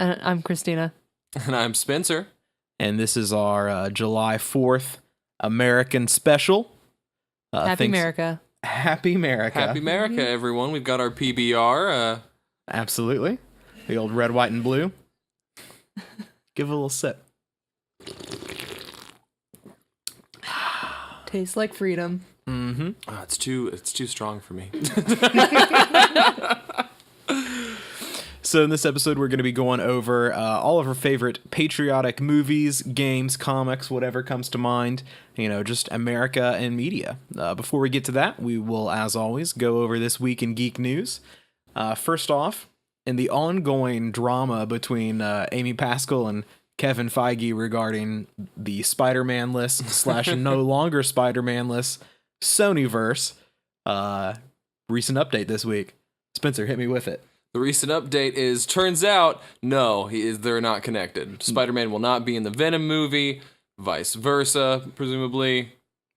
I'm Christina. And I'm Spencer. And this is our July 4th American special. Happy America. Happy America. Happy America, everyone. We've got our PBR. Absolutely. The old red, white, and blue. Give it a little sip. Tastes like freedom. Mm-hmm. Oh, it's too strong for me. So in this episode, we're going to be going over all of our favorite patriotic movies, games, comics, whatever comes to mind. You know, just America and media. Before we get to that, we will, as always, go over this week in geek news. First off, in the ongoing drama between Amy Pascal and Kevin Feige regarding the SpiderMan list / no longer SpiderMan list Sonyverse, recent update this week. Spencer, hit me with it. The recent update is, turns out, no, they're not connected. Spider-Man will not be in the Venom movie, vice versa, presumably.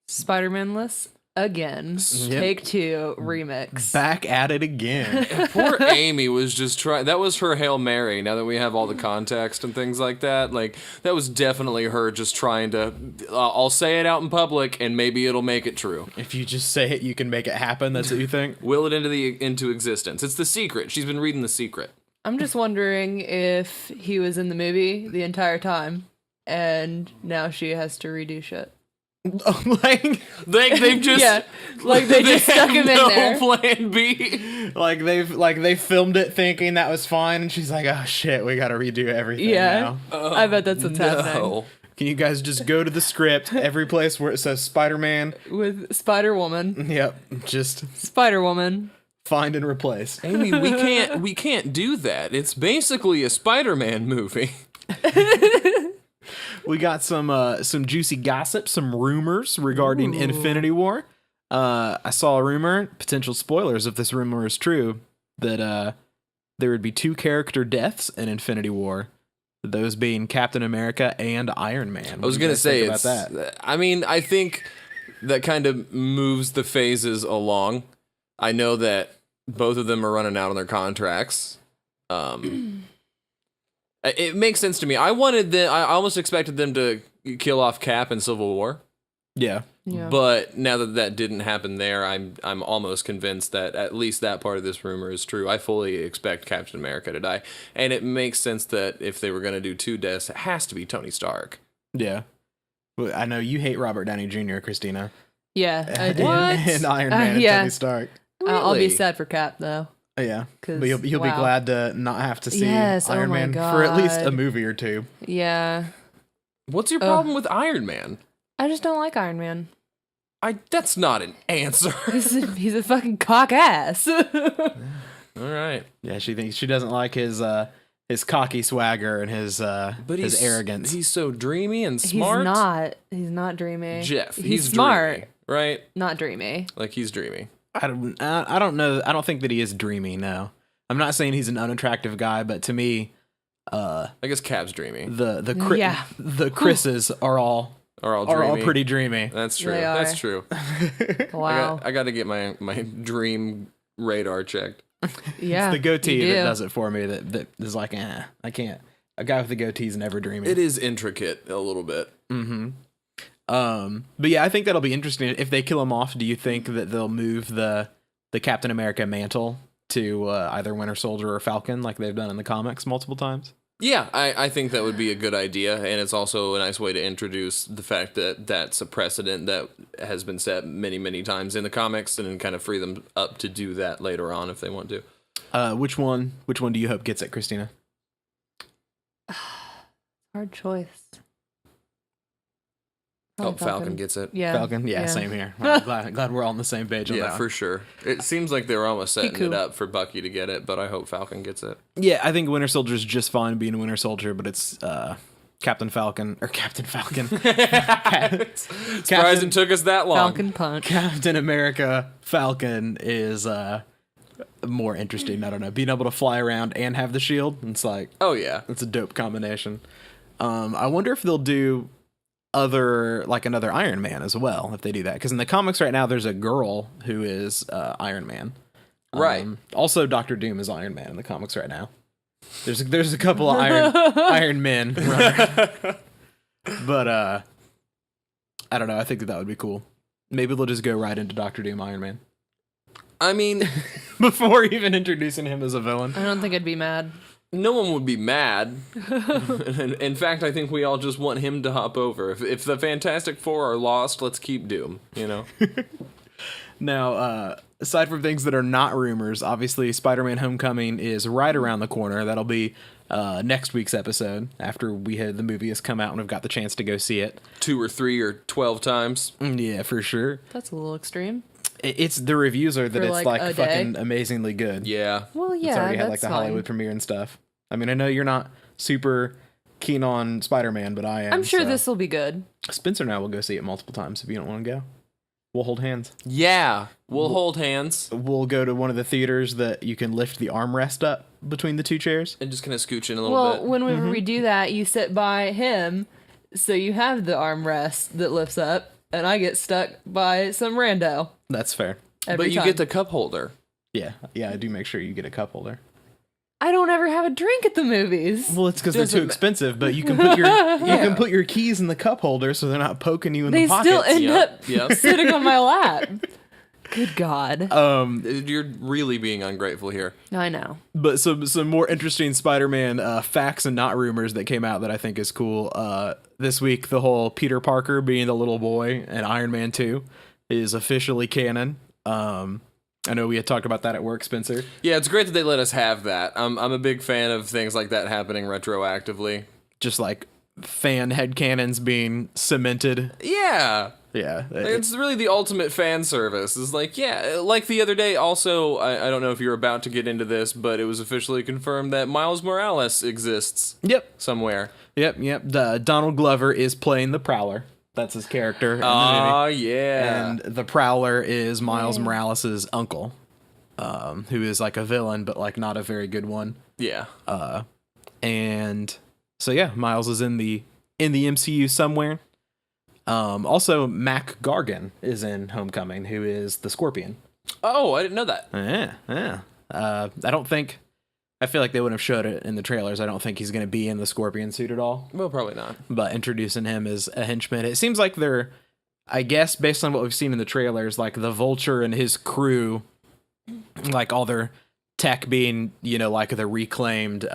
Spider-Man list again. Yep. Take 2 remix. Back at it again. Poor Amy was just trying. That was her Hail Mary, now that we have all the context and things like that. Like, that was definitely her just trying to, I'll say it out in public and maybe it'll make it true. If you just say it, you can make it happen. That's what you think? Will it into existence. It's The Secret. She's been reading The Secret. I'm just wondering if he was in the movie the entire time and now she has to redo shit. Like They've just they just stuck him in there. Plan B. they filmed it thinking that was fine, and she's like, "Oh shit, we got to redo everything now." I bet that's what's happening. Can you guys just go to the script? Every place where it says Spider-Man With Spider-Woman. Yep, just Spider-Woman. find and replace. Amy, we can't do that. It's basically a Spider-Man movie. We got some juicy gossip, some rumors regarding Infinity War. I saw a rumor, potential spoilers if this rumor is true, that there would be 2 character deaths in Infinity War. Those being Captain America and Iron Man. I was going to say, about that? I mean, I think that kind of moves the phases along. I know that both of them are running out on their contracts. It makes sense to me. I almost expected them to kill off Cap in Civil War. Yeah. But now that didn't happen there, I'm almost convinced that at least that part of this rumor is true. I fully expect Captain America to die. And it makes sense that if they were going to do 2 deaths, it has to be Tony Stark. Yeah. Well, I know you hate Robert Downey Jr., Christina. Yeah, I do. And Iron Man and Tony Stark. Really? I'll be sad for Cap, though. Yeah, but you'll be glad to not have to see Yes, Iron Man for at least a movie or 2. Yeah. What's your problem with Iron Man? I just don't like Iron Man. That's not an answer. He's a fucking cock ass. All right. Yeah, she doesn't like his cocky swagger and his arrogance. He's so dreamy and smart. He's not dreamy. Jeff, he's smart, dreamy, right? Not dreamy. Like, he's dreamy. I don't know. I don't think that he is dreamy. No, I'm not saying he's an unattractive guy, but to me, I guess Cap's dreamy. The Chris's are all pretty dreamy. That's true. They are. That's true. Wow. I got to get my dream radar checked. Yeah. It's the goatee that does it for me. That is like, I can't. A guy with a goatee is never dreamy. It is intricate a little bit. Mm-hmm. But yeah, I think that'll be interesting. If they kill him off, do you think that they'll move the Captain America mantle to either Winter Soldier or Falcon like they've done in the comics multiple times? Yeah, I think that would be a good idea, and it's also a nice way to introduce the fact that that's a precedent that has been set many, many times in the comics, and then kind of free them up to do that later on if they want to. Which one do you hope gets it, Christina? Hard choice. Falcon gets it. Yeah. Falcon? Yeah, same here. I'm glad we're all on the same page on that. Yeah, for sure. It seems like they were almost setting cool. it up for Bucky to get it, but I hope Falcon gets it. Yeah, I think Winter Soldier's just fine being a Winter Soldier, but it's Captain Falcon. Surprising took us that long. Falcon Punch. Captain America Falcon is more interesting. I don't know. Being able to fly around and have the shield, it's like, oh yeah, it's a dope combination. I wonder if they'll do another Iron Man as well if they do that, because in the comics right now there's a girl who is Iron Man. Right. Also, Doctor Doom is Iron Man in the comics right now. There's a couple of Iron Men running. But I don't know. I think that would be cool. Maybe they'll just go right into Doctor Doom Iron Man I mean, before even introducing him as a villain. I don't think I'd be mad. no one would be mad. In fact, I think we all just want him to hop over. If the Fantastic Four are lost, let's keep Doom, you know? Now, aside from things that are not rumors, obviously Spider-Man Homecoming is right around the corner. That'll be next week's episode after the movie has come out and we've got the chance to go see it. 2 or 3 or 12 times. Yeah, for sure. That's a little extreme. It's the reviews are that For, it's like, like a fucking day? amazingly good. Yeah. Well, yeah, It's already had like that's the fine. Hollywood premiere and stuff. I mean, I know you're not super keen on Spider-Man, but I am. I'm sure so. this will be good. Spencer and I will go see it multiple times if you don't want to go. We'll hold hands. Yeah. We'll hold hands We'll go to one of the theaters that you can lift the armrest up between the two chairs. and just kind of scooch in a little Well, bit. whenever we do that, you sit by him, so you have the armrest that lifts up, and I get stuck by some rando. That's fair. Every But you time. get the cup holder. Yeah, I do make sure you get a cup holder. I don't ever have a drink at the movies. Well, it's because they're Doesn't too ma- expensive, but you can put your can put your keys in the cup holder so they're not poking you in They the pockets. still end Yep, up yep. sitting on my lap. Good God. You're really being ungrateful here. I know. But some more interesting Spider-Man facts and not rumors that came out that I think is cool. This week, the whole Peter Parker being the little boy and Iron Man 2 is officially canon. I know we had talked about that at work, Spencer. Yeah, it's great that they let us have that. I'm a big fan of things like that happening retroactively. Just like fan headcanons being cemented. Yeah. Yeah. It's really the ultimate fan service. It's like, yeah, like the other day also, I don't know if you're about to get into this, but it was officially confirmed that Miles Morales exists Yep. somewhere. Yep. Donald Glover is playing the Prowler. That's his character in the movie. Oh, yeah. And the Prowler is Miles Morales' uncle, who is like a villain, but like not a very good one. Yeah. And so yeah, Miles is in the MCU somewhere. Also, Mac Gargan is in Homecoming, who is the Scorpion. Oh, I didn't know that. Yeah. I feel like they wouldn't have showed it in the trailers. I don't think he's going to be in the Scorpion suit at all. Well, probably not. But introducing him as a henchman, it seems like they're, I guess, based on what we've seen in the trailers, like the Vulture and his crew, like all their tech being, like the reclaimed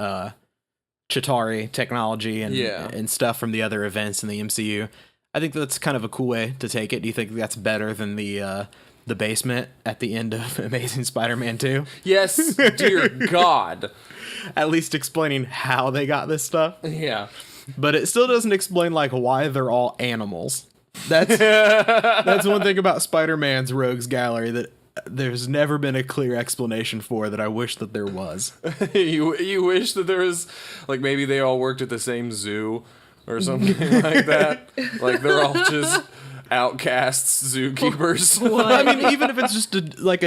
Chitauri technology and stuff from the other events in the MCU. I think that's kind of a cool way to take it. Do you think that's better than the basement at the end of Amazing Spider-Man 2? Yes, dear God. At least explaining how they got this stuff. Yeah. But it still doesn't explain like why they're all animals. That's one thing about Spider-Man's Rogues Gallery that there's never been a clear explanation for that I wish that there was. You wish that there was, like, maybe they all worked at the same zoo or something like that. Like, they're all just outcasts, zookeepers. I mean, even if it's just a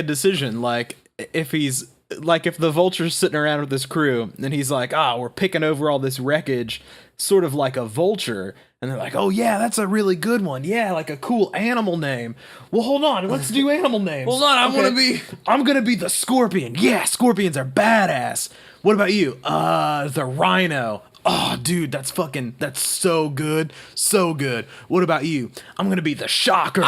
decision, like if the Vulture's sitting around with his crew and he's like, we're picking over all this wreckage, sort of like a vulture. And they're like, oh yeah, that's a really good one. Yeah, like a cool animal name. Well, hold on, let's do animal names. Hold on, I'm gonna be the Scorpion. Yeah, scorpions are badass. What about you? The Rhino. Oh, dude, that's so good. So good. What about you? I'm gonna be the Shocker.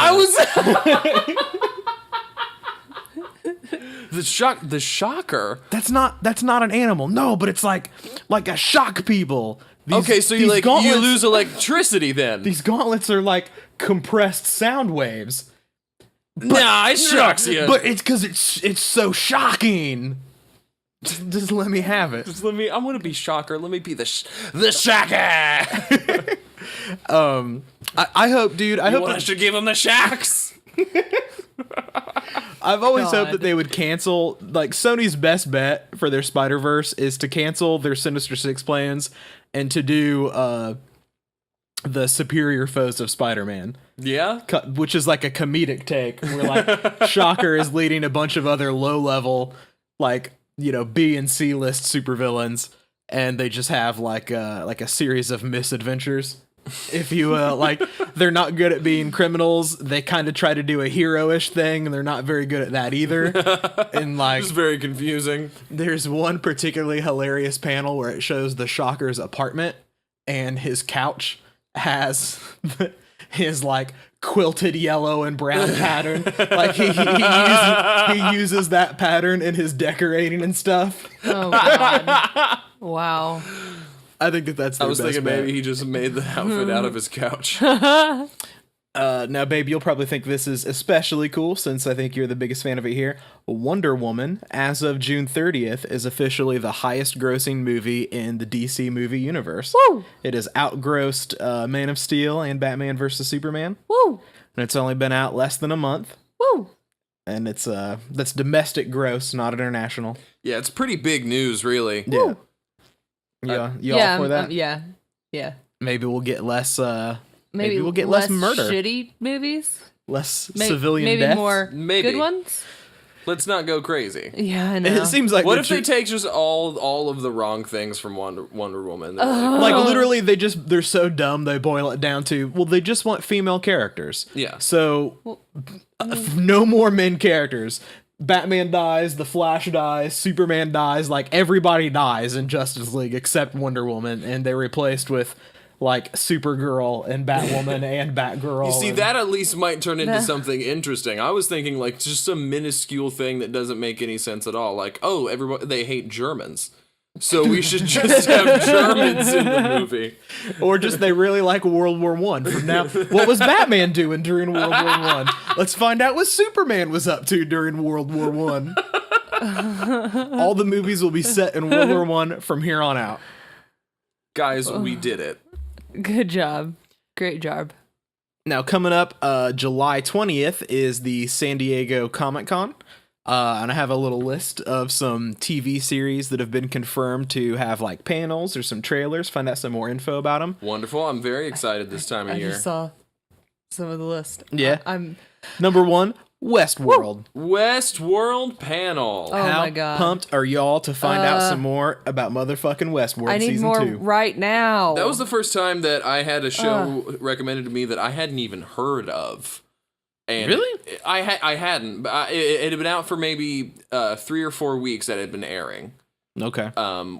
The Shocker? That's not an animal. No, but it's like a shock people. Okay, so you lose electricity then. These gauntlets are like compressed sound waves. Nah, it shocks you. But it's because it's so shocking. Just let me have it. I'm gonna be Shocker. Let me be the Shocker. I hope, dude. I hope I should give him the shacks. I've always hoped God. that they would cancel, like, Sony's best bet for their Spider-Verse is to cancel their Sinister Six plans and to do the Superior Foes of Spider-Man, Yeah? which is like a comedic take where like Shocker is leading a bunch of other low-level, like, B and C list supervillains, and they just have like a series of misadventures. If you like, they're not good at being criminals. They kind of try to do a hero-ish thing, and they're not very good at that either. And like, It's very confusing. there's one particularly hilarious panel where it shows the Shocker's apartment, and his couch has his like quilted yellow and brown pattern. Like he uses that pattern in his decorating and stuff. Oh God! Wow. I think that's. I was thinking maybe he just made the outfit out of his couch. Now, babe, you'll probably think this is especially cool since I think you're the biggest fan of it here. Wonder Woman, as of June 30th, is officially the highest grossing movie in the DC movie universe. Woo! It has outgrossed Man of Steel and Batman vs. Superman. Woo! And it's only been out less than a month. Woo! And it's that's domestic gross, not international. Yeah, it's pretty big news, really. Yeah. Yeah, you all for that? Yeah. Maybe we'll get less Maybe we'll get less murder. Shitty movies. Less civilian maybe deaths. more Maybe. good ones. Let's not go crazy. Yeah, I know. It seems like What if they take just all of the wrong things from Wonder Woman? They're like literally they're so dumb they boil it down to, well, they just want female characters. Yeah. So no more men characters. Batman dies, the Flash dies, Superman dies, like everybody dies in Justice League except Wonder Woman, and they're replaced with like Supergirl and Batwoman and Batgirl. You see, and, that at least might turn into something interesting. I was thinking like just some minuscule thing that doesn't make any sense at all. Like, oh, everybody they hate Germans, so we should just have Germans in the movie. or just they really like World War One. From now, what was Batman doing during World War One? Let's find out what Superman was up to during World War One. All the movies will be set in World War One from here on out. Guys, we did it. Good job. Great job. Now, coming up, July 20th is the San Diego Comic-Con. And I have a little list of some TV series that have been confirmed to have like panels or some trailers. Find out some more info about them. Wonderful. I'm very excited this time of I year. just saw some of the list. Yeah. I'm. Number 1, Westworld. Westworld panel. Oh How my God. pumped are y'all to find out some more about motherfucking Westworld I need season more 2? right now. That was the first time that I had a show recommended to me that I hadn't even heard of. And Really? I hadn't. But it had been out for maybe 3 or 4 weeks that it had been airing. Okay.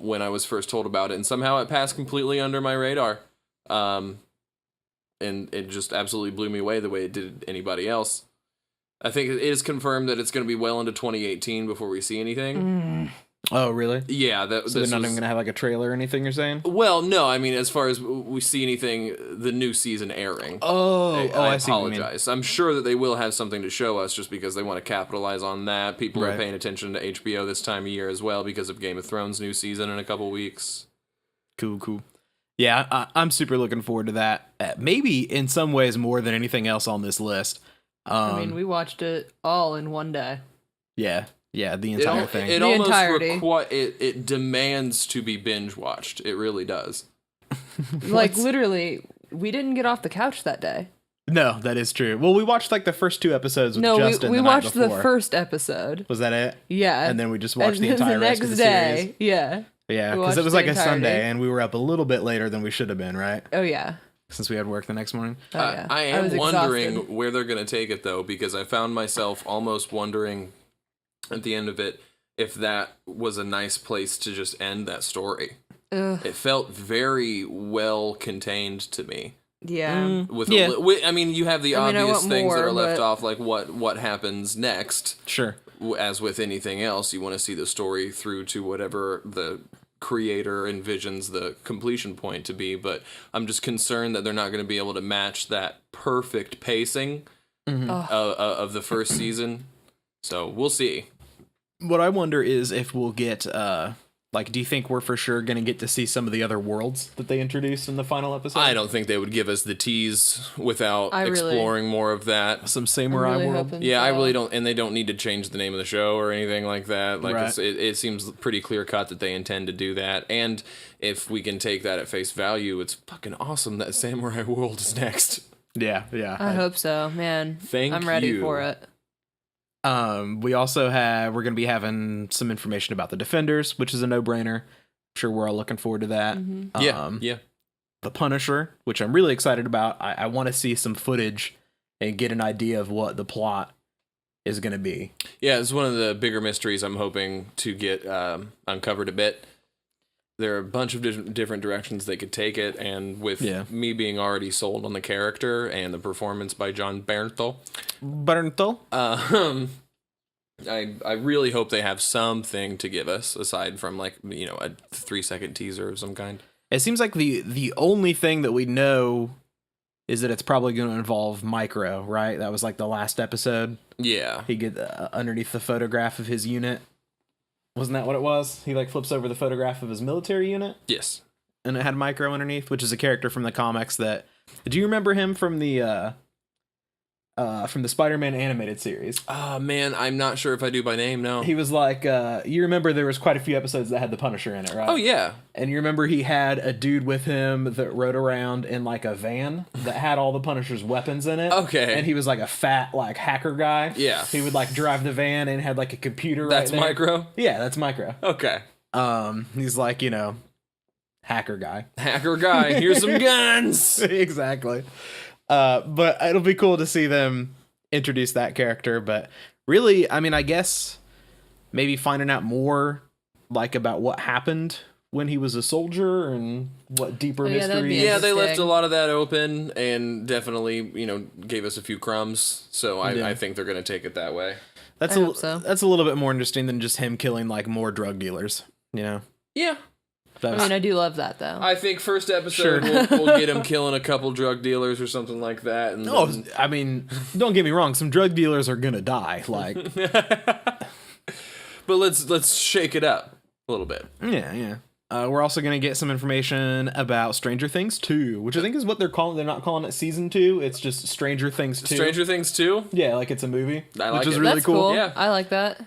When I was first told about it, and somehow it passed completely under my radar. And it just absolutely blew me away the way it did anybody else. I think it is confirmed that it's going to be well into 2018 before we see anything. Oh, really? Yeah, So they're not even going to have like a trailer or anything, you're saying? Well, no, I mean, as far as we see anything, the new season airing. I see what you mean. apologize. I'm sure that they will have something to show us just because they want to capitalize on that. People are Right. paying attention to HBO this time of year as well because of Game of Thrones' new season in a couple weeks. Cool. Yeah, I'm super looking forward to that. Maybe in some ways more than anything else on this list. I mean, we watched it all in one day. Yeah, the entire thing. It The almost entirety. it demands to be binge watched. It really does. Like, literally, we didn't get off the couch that day. No, that is true. Well, we watched like the first 2 episodes with No, Justin we the night watched the before. first episode. Was that it? Yeah. And then we just watched And the entire the rest next of the day. series. Yeah. Yeah, We because it watched was the like a entirety. Sunday, and we were up a little bit later than we should have been, right? Oh, yeah. Since we had work the next morning. Oh, yeah. I am was wondering exhausted. where they're going to take it, though, because I found myself almost wondering at the end of it if that was a nice place to just end that story. Ugh. It felt very well contained to me. Yeah. With Yeah. I mean, you have the I mean, I obvious want things that more, are left but- off, like what happens next. Sure. As with anything else, you want to see the story through to whatever the creator envisions the completion point to be, but I'm just concerned that they're not going to be able to match that perfect pacing of the first season. So we'll see. What I wonder is if we'll get, like, do you think we're for sure going to get to see some of the other worlds that they introduced in the final episode? I don't think they would give us the tease without exploring more of that. Some samurai really world. hoping Yeah, I so. really don't, and they don't need to change the name of the show or anything like that. Like, Right. it seems pretty clear cut that they intend to do that. And if we can take that at face value, it's fucking awesome that Samurai World is next. Yeah. I hope so, man. Thank I'm ready you. for it. We also we're going to be having some information about the Defenders, which is a no-brainer. I'm sure we're all looking forward to that. Mm-hmm. Yeah, yeah. the Punisher, which I'm really excited about. I want to see some footage and get an idea of what the plot is going to be. Yeah, it's one of the bigger mysteries I'm hoping to get uncovered a bit. There are a bunch of different directions they could take it, and with me being already sold on the character and the performance by John Bernthal, I really hope they have something to give us aside from like, you know, a 3-second teaser of some kind. It seems like the only thing that we know is that it's probably going to involve Micro, right? That was like the last episode. Yeah. He get underneath the photograph of his unit. Wasn't that what it was? He like flips over the photograph of his military unit? Yes. And it had Micro underneath, which is a character from the comics that... Do you remember him from the SpiderMan animated series? Oh, man, I'm not sure if I do by name, no. He was like... you remember there was quite a few episodes that had the Punisher in it, right? Oh, yeah. And you remember he had a dude with him that rode around in like a van that had all the Punisher's weapons in it. Okay. And he was like a fat like hacker guy. Yeah. He would like drive the van and had like a computer That's right there. Micro? Yeah, that's Micro. Okay. He's like, you know, hacker guy. Hacker guy, here's some guns! Exactly. But it'll be cool to see them introduce that character. But really, I mean, I guess maybe finding out more like about what happened when he was a soldier and what deeper mysteries. Yeah, they left a lot of that open and definitely, you know, gave us a few crumbs. So I think they're going to take it that way. That's that's a little bit more interesting than just him killing like more drug dealers, you know? Yeah. I mean, I do love that though. I think first episode we'll get him killing a couple drug dealers or something like that. And then... I mean, don't get me wrong, some drug dealers are gonna die. Like, but let's shake it up a little bit. Yeah. We're also gonna get some information about Stranger Things 2, which I think is what they're calling. They're not calling it season 2. It's just Stranger Things 2. Stranger Things 2. Yeah, like it's a movie, which is really That's cool. Yeah, I like that.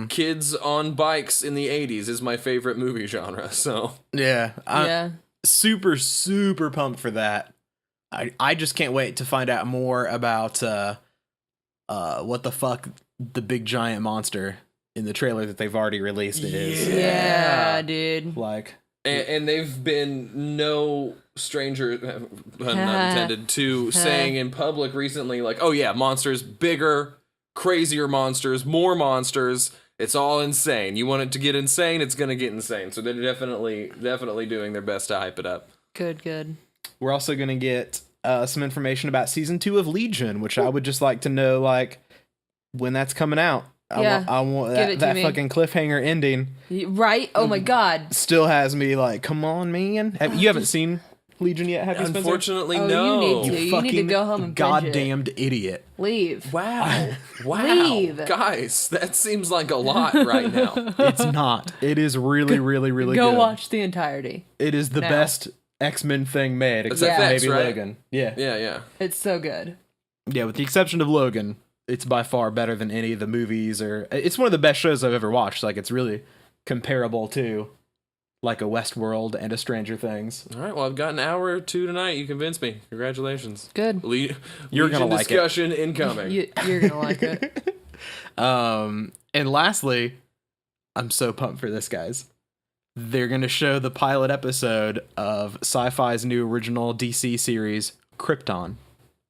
Kids on bikes in the 80s is my favorite movie genre. So yeah, super pumped for that. I just can't wait to find out more about what the fuck the big giant monster in the trailer that they've already released is. Yeah, dude. Like, and they've been no stranger, pun not intended, to saying in public recently, like, oh yeah, monsters, bigger, crazier monsters, more monsters. It's all insane. You want it to get insane, it's gonna get insane. So they're definitely doing their best to hype it up. Good. We're also gonna get some information about season 2 of Legion, which I would just like to know, like, when that's coming out. I want that fucking cliffhanger ending. Right? Oh my god. Still has me like, come on, man. You haven't seen Legion yet, have you, Spencer? Unfortunately, no. You need to. You need to go home and goddamned idiot. Leave. Wow. Leave. Guys, that seems like a lot right now. It's not. It is really good. Go watch the entirety. It is the best XMen thing made, except for maybe right? Logan. Yeah. It's so good. Yeah, with the exception of Logan, it's by far better than any of the movies, or it's one of the best shows I've ever watched. Like, it's really comparable to like a Westworld and a Stranger Things. All right, well, I've got an hour or two tonight. You convinced me. Congratulations. Good. You're gonna like discussion incoming. You're gonna like it. And lastly, I'm so pumped for this, guys. They're gonna show the pilot episode of Sci-Fi's new original DC series, Krypton.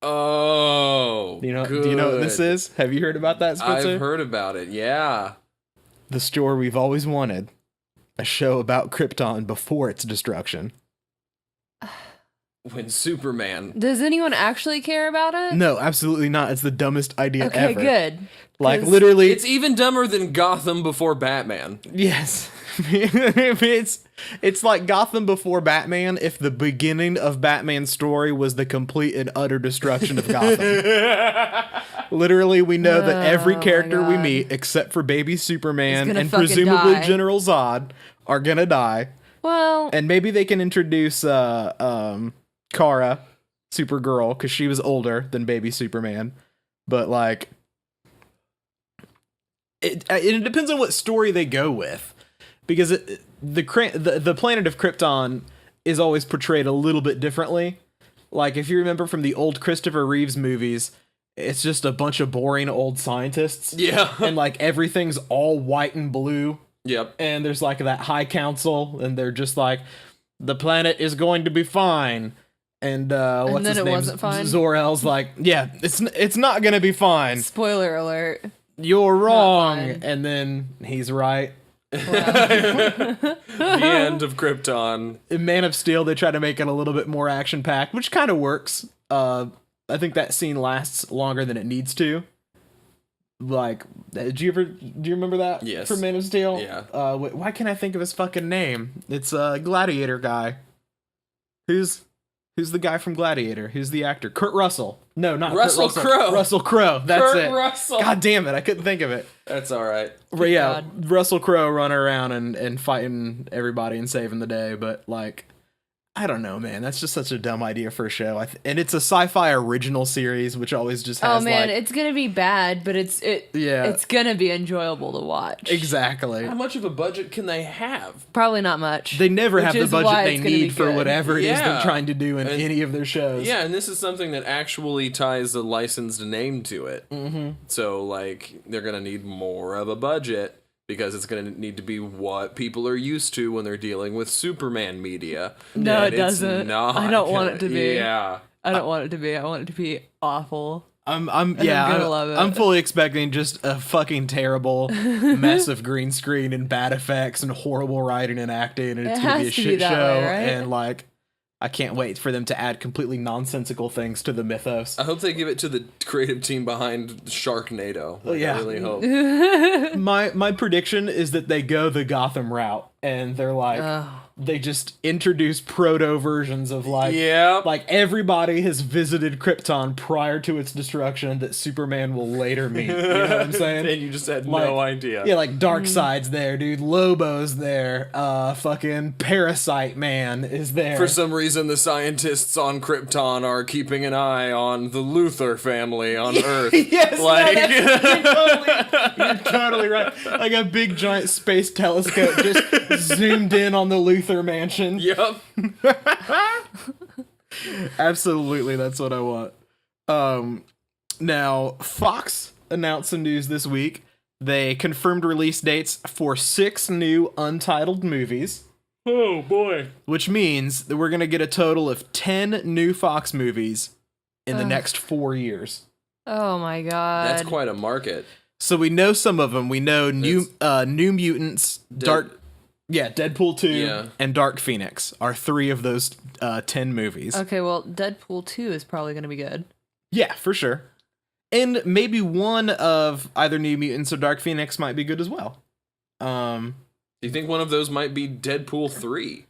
Oh, do you know what this is? Have you heard about that, Spencer? I've heard about it, yeah. The story we've always wanted. A show about Krypton before its destruction. When Superman... Does anyone actually care about it? No, absolutely not. It's the dumbest idea ever. Okay, good. Like, literally... It's even dumber than Gotham before Batman. Yes. It's like Gotham before Batman if the beginning of Batman's story was the complete and utter destruction of Gotham. Literally, we know that every character we meet, except for baby Superman and presumably die. General Zod, are gonna die. Well... And maybe they can introduce Kara, Supergirl, because she was older than baby Superman. But, like... It depends on what story they go with. Because the planet of Krypton is always portrayed a little bit differently. Like, if you remember from the old Christopher Reeves movies, it's just a bunch of boring old scientists. Yeah. And, like, everything's all white and blue. Yep. And there's, like, that high council, and they're just like, the planet is going to be fine. And what's then his it name? wasn't fine? Zor-El's like, yeah, it's not gonna be fine. Spoiler alert. You're wrong. fine. And then he's right. The end of Krypton. In Man of Steel, they try to make it a little bit more action packed, which kind of works. I think that scene lasts longer than it needs to. Like, do you remember that? Yes. From Man of Steel? Yeah. Why can't I think of his fucking name? It's Gladiator guy. Who's the guy from Gladiator? Who's the actor? Kurt Russell. No, not Russell Kurt Russell. Crowe. Russell Crowe. That's Kurt it. Russell. God damn it! I couldn't think of it. That's all right. But yeah, God. Russell Crowe running around and fighting everybody and saving the day. But like, I don't know, man. That's just such a dumb idea for a show. And it's a sci-fi original series, which always just has Oh man, like, it's gonna be bad, but it's gonna be enjoyable to watch. exactly. How much of a budget can they have? Probably not much. They never which have the is budget why they it's gonna be need for good. whatever it is they're Yeah. trying to do in And- any of their shows. Yeah, and this is something that actually ties a licensed name to it. Mm-hmm. So, like, they're going to need more of a budget because it's going to need to be what people are used to when they're dealing with Superman media. No, And it doesn't. It's not I don't want it to be. Yeah. I don't want it to be. I want it to be awful. I'm gonna love it. I'm fully expecting just a fucking terrible mess of green screen and bad effects and horrible writing and acting, and it's It gonna be a has to be shit that show. way, right? And like, I can't wait for them to add completely nonsensical things to the mythos. I hope they give it to the creative team behind Sharknado. Like, yeah. I really hope. My prediction is that they go the Gotham route and they're like they just introduce proto versions of like Yeah. like everybody has visited Krypton prior to its destruction that Superman will later meet. You know what I'm saying? And you just had Like- no idea. Yeah, like Darkseid's there, dude. Lobo's there. Fucking Parasite Man is there. For some reason, the scientists on Krypton are keeping an eye on the Luthor family on Earth. Yes, Like- you're totally right. Like a big giant space telescope just zoomed in on the Luthor mansion. Yep. Absolutely, that's what I want. Now Fox announced some news this week. They confirmed release dates for 6 new untitled movies, Oh, boy. which means that we're gonna get a total of 10 new Fox movies in the next 4 years. Oh my god. That's quite a market. So we know some of them. We know New Mutants, Deadpool 2, Yeah. and Dark Phoenix are 3 of those 10 movies. Okay, well, Deadpool 2 is probably gonna be good. Yeah, for sure. And maybe one of either New Mutants or Dark Phoenix might be good as well. Do you think one of those might be Deadpool 3?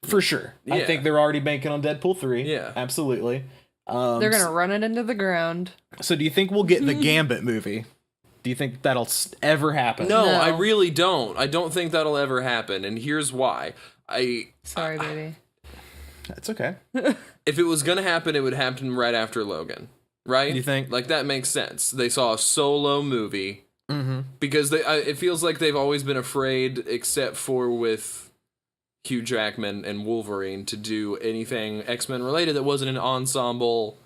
For sure. I Yeah. think they're already banking on Deadpool 3. Yeah. Absolutely. They're gonna run it into the ground. So do you think we'll get the Gambit movie? Do you think that'll ever happen? No, No. I really don't. I don't think that'll ever happen, and here's why. Sorry, baby. That's okay. If it was gonna happen, it would happen right after Logan, right? You think? Like, that makes sense. They saw a solo movie Mm-hmm. because it feels like they've always been afraid, except for with Hugh Jackman and Wolverine, to do anything X-Men related that wasn't an ensemble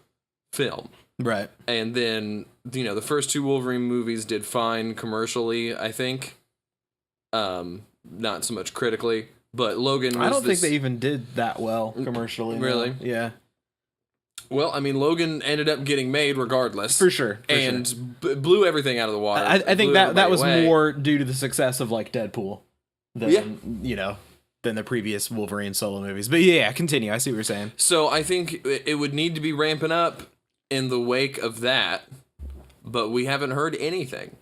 film. Right. And then, the first 2 Wolverine movies did fine commercially, I think. Not so much critically, but Logan was I don't think they even did that well commercially. no. Really? Yeah. Well, I mean, Logan ended up getting made regardless. For sure. And blew everything out of the water. I think Blew that was everybody away. more due to the success of like Deadpool than Yeah. than the previous Wolverine solo movies. But yeah, continue. I see what you're saying. So I think it would need to be ramping up in the wake of that, but we haven't heard anything.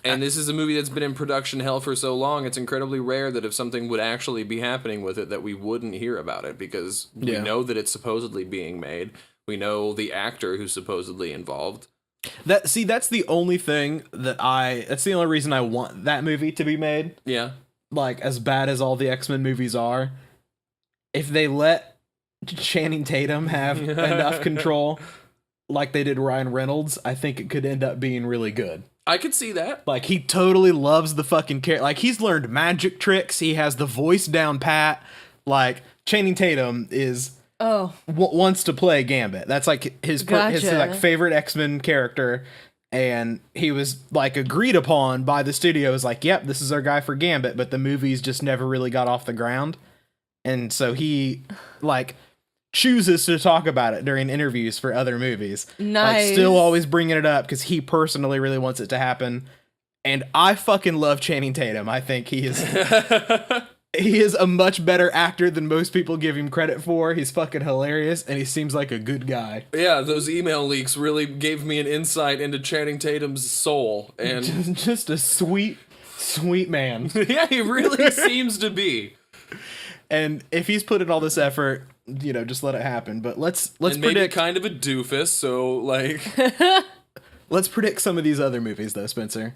And this is a movie that's been in production hell for so long, it's incredibly rare that if something would actually be happening with it, that we wouldn't hear about it, because we Yeah. know that it's supposedly being made. We know the actor who's supposedly involved. That's the only thing that's the only reason I want that movie to be made. Yeah. Like, as bad as all the X-Men movies are, if they let Channing Tatum have enough control like they did Ryan Reynolds, I think it could end up being really good. I could see that. Like, he totally loves the fucking character. Like, he's learned magic tricks. He has the voice down pat. Like, Channing Tatum is wants to play Gambit. That's like his Gotcha. like favorite X-Men character. And he was like agreed upon by the studios. Like, yep, this is our guy for Gambit. But the movies just never really got off the ground. And so he like chooses to talk about it during interviews for other movies. Nice. Like, still always bringing it up because he personally really wants it to happen. And I fucking love Channing Tatum. I think he is he is a much better actor than most people give him credit for. He's fucking hilarious, and he seems like a good guy. Yeah, those email leaks really gave me an insight into Channing Tatum's soul, and Just a sweet, sweet man. yeah, he really seems to be. And if he's put in all this effort, you know, just let it happen. But let's And maybe predict kind of a doofus, so like let's predict some of these other movies though, Spencer.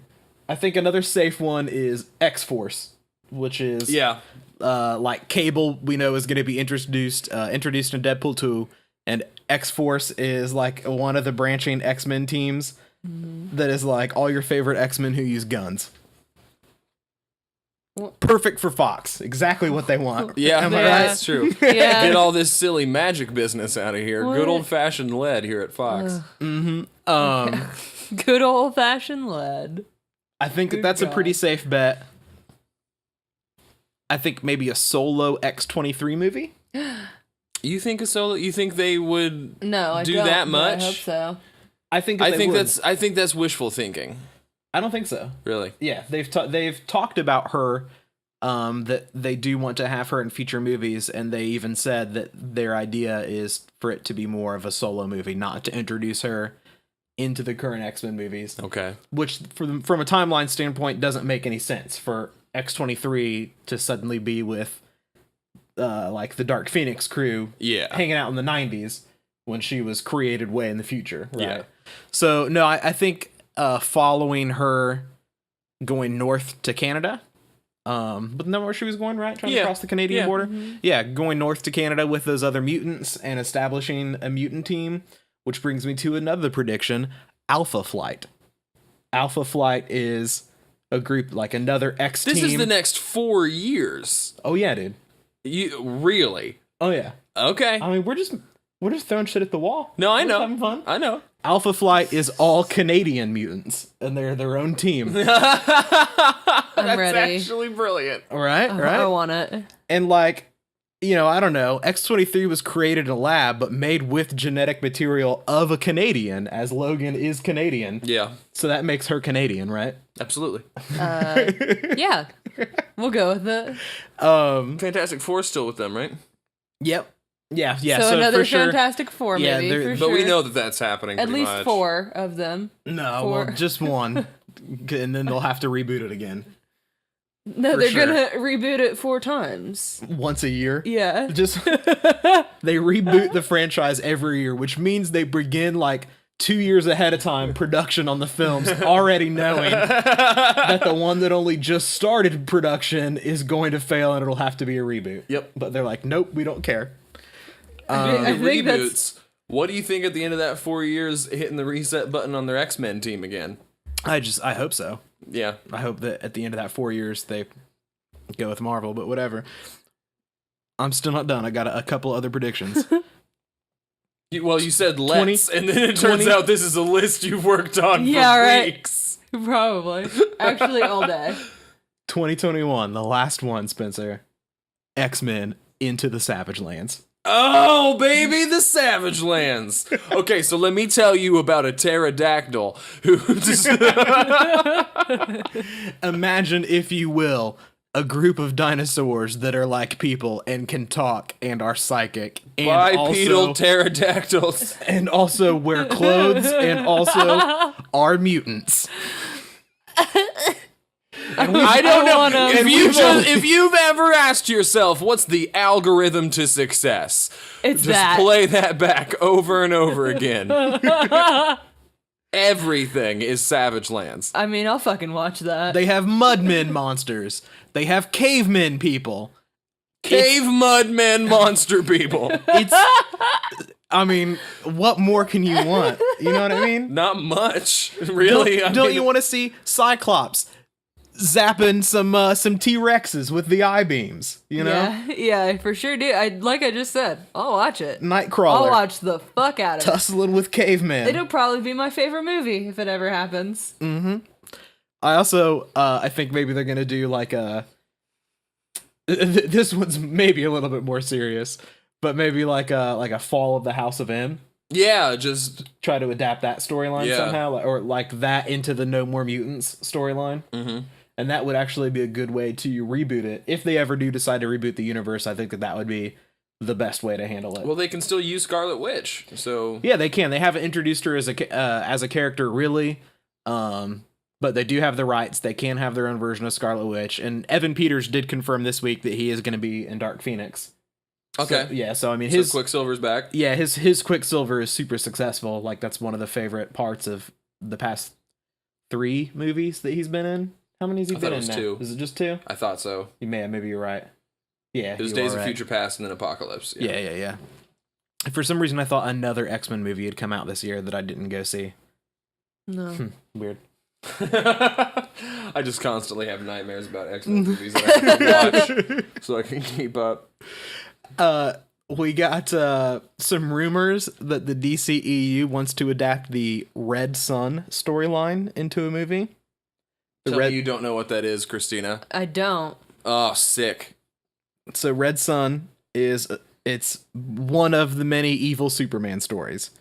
I think another safe one is X-Force, which is yeah. like Cable we know is going to be introduced in Deadpool 2, and X-Force is like one of the branching X-Men teams that is like all your favorite X-Men who use guns. Perfect for Fox. Exactly what they want. Yeah, Am I Yeah. right? that's true. Yeah. Get all this silly magic business out of here. What? Good old-fashioned lead here at Fox. Good old fashioned lead. I think Good that's a pretty God. safe bet. I think maybe a solo X-23 movie. You think a solo? You think they would No, I do don't, that but much? I hope so. I think I they think would. that's wishful thinking. I don't think so. Really. Yeah, they've talked about her, that they do want to have her in future movies, and they even said that their idea is for it to be more of a solo movie, not to introduce her into the current X-Men movies. Okay. Which, from a timeline standpoint, doesn't make any sense for X-23 to suddenly be with, like the Dark Phoenix crew, Yeah. hanging out in the 90s when she was created way in the future. Right? Yeah. So no, I think following her going north to Canada. But then where she was going, right? Trying to Yeah. cross the Canadian Yeah. border. Yeah, going north to Canada with those other mutants and establishing a mutant team, which brings me to another prediction, Alpha Flight. Alpha Flight is a group, like another X team. This is the next 4 years. Oh yeah, dude. You really? Oh yeah. Okay. I mean, we're just throwing shit at the wall. No, I We're know. just having fun. I know. Alpha Flight is all Canadian mutants, and they're their own team. That's ready. actually brilliant. All right, I right. want it. And like, you know, I don't know, X-23 was created in a lab, but made with genetic material of a Canadian, as Logan is Canadian. Yeah, So that makes her Canadian, right? absolutely. Yeah. We'll go with it. Fantastic Four still with them, right? Yep. Yeah. So another for sure. Fantastic Four Yeah, movie, they're- for But sure. we know that that's happening. At pretty least much. 4 of them. No, Four. well, just one, and then they'll have to reboot it again No, For they're sure. gonna reboot it 4 times. once a year. Yeah. Just they reboot the franchise every year, which means they begin like 2 years ahead of time production on the films, already knowing that the one that only just started production is going to fail and it'll have to be a reboot. Yep. But they're like, nope, we don't care. I think that's Reboots. What do you think at the end of that 4 years hitting the reset button on their X-Men team again? I hope so. Yeah. I hope that at the end of that 4 years they go with Marvel, but whatever. I'm still not done. I got a couple other predictions. You said let's, 20 and then it turns 20 out this is a list you've worked on for Yeah, right. weeks. probably. Actually, all day. 2021, the last one, Spencer. X-Men Into the Savage Lands. Oh, baby, the Savage Lands. Okay, so let me tell you about a pterodactyl who just... Imagine, if you will, a group of dinosaurs that are like people and can talk and are psychic and bipedal also, pterodactyls. and also wear clothes and also are mutants. I don't know. wanna- If you've ever asked yourself, what's the algorithm to success? It's Just that. play that back over and over again. Everything is Savage Lands. I mean, I'll fucking watch that. They have mudmen monsters. They have cavemen people. Cave mudmen monster people. It's I mean, what more can you want? You know what I mean? Not much, really. Don't you want to see Cyclops zapping some T-Rexes with the I-beams, you know? Yeah, for sure, dude. Like I just said, I'll watch it. I'll Nightcrawler watch the fuck out of it. tussling with cavemen. It'll probably be my favorite movie if it ever happens. I also I think maybe they're going to do like a This one's maybe a little bit more serious, but maybe like a Fall of the House of M. Yeah, just Try to adapt that storyline Yeah. somehow, or like that into the No More Mutants storyline. Mhm. And that would actually be a good way to reboot it. If they ever do decide to reboot the universe, I think that would be the best way to handle it. well, they can still use Scarlet Witch. So Yeah, they can. They haven't introduced her as a character really, but they do have the rights. They can have their own version of Scarlet Witch. And Evan Peters did confirm this week that he is going to be in Dark Phoenix. okay, So, yeah. So I mean, so his Quicksilver's back. yeah his Quicksilver is super successful. Like that's one of the favorite parts of the past 3 movies that he's been in. How many has he I been thought it in was now? 2. Is it just 2? I thought so. Maybe you're right. Yeah, It was you Days are of right. Future Past and then Apocalypse. Yeah. For some reason, I thought another X-Men movie had come out this year that I didn't go see. No. Weird. I just constantly have nightmares about X-Men movies that I have to watch so I can keep up. We got some rumors that the DCEU wants to adapt the Red Sun storyline into a movie. Tell me you don't know what that is, Christina. I don't. Oh, sick. So Red Sun it's one of the many evil Superman stories.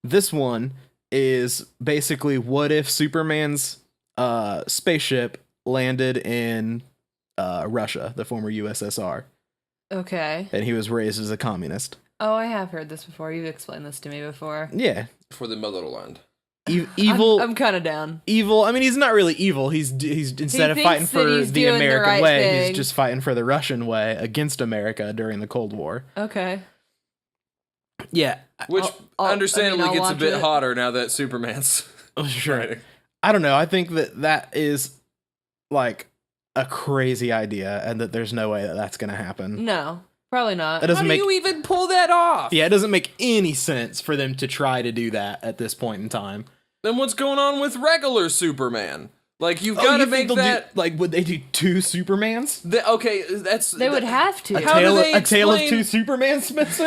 This one is basically what if Superman's spaceship landed in Russia, the former USSR, Okay. and he was raised as a communist. Oh, I have heard this before. You've explained this to me before. Yeah. For the motherland. Evil. I'm kind of down. Evil. I mean, he's not really evil. He's instead of thinks fighting that for he's the doing the American right way, thing. he's just fighting for the Russian way against America during the Cold War. Okay. Yeah. Which understandably I'll gets a watch bit it. hotter now that Superman's Sure. writing. I don't know. I think that is like a crazy idea, and that there's no way that that's going to happen. No, probably not. That doesn't How do make you even pull that off? yeah, it doesn't make any sense for them to try to do that at this point in time. Then what's going on with regular Superman? Like, you've Oh, got to you think make they'll that... do, like, would they do 2 Supermans? Okay, that's... They would have to. How do they A tale of explain- 2 Supermans, Spencer?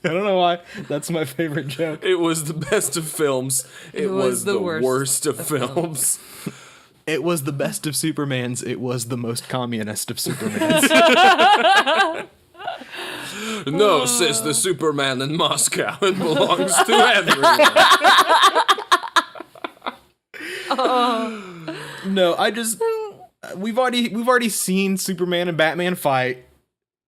I don't know why. That's my favorite joke. It was the best of films. It was the worst of films. It was the best of Supermans. It was the most communist of Supermans. No, says the Superman in Moscow. It belongs to everyone. No, I just we've already seen Superman and Batman fight,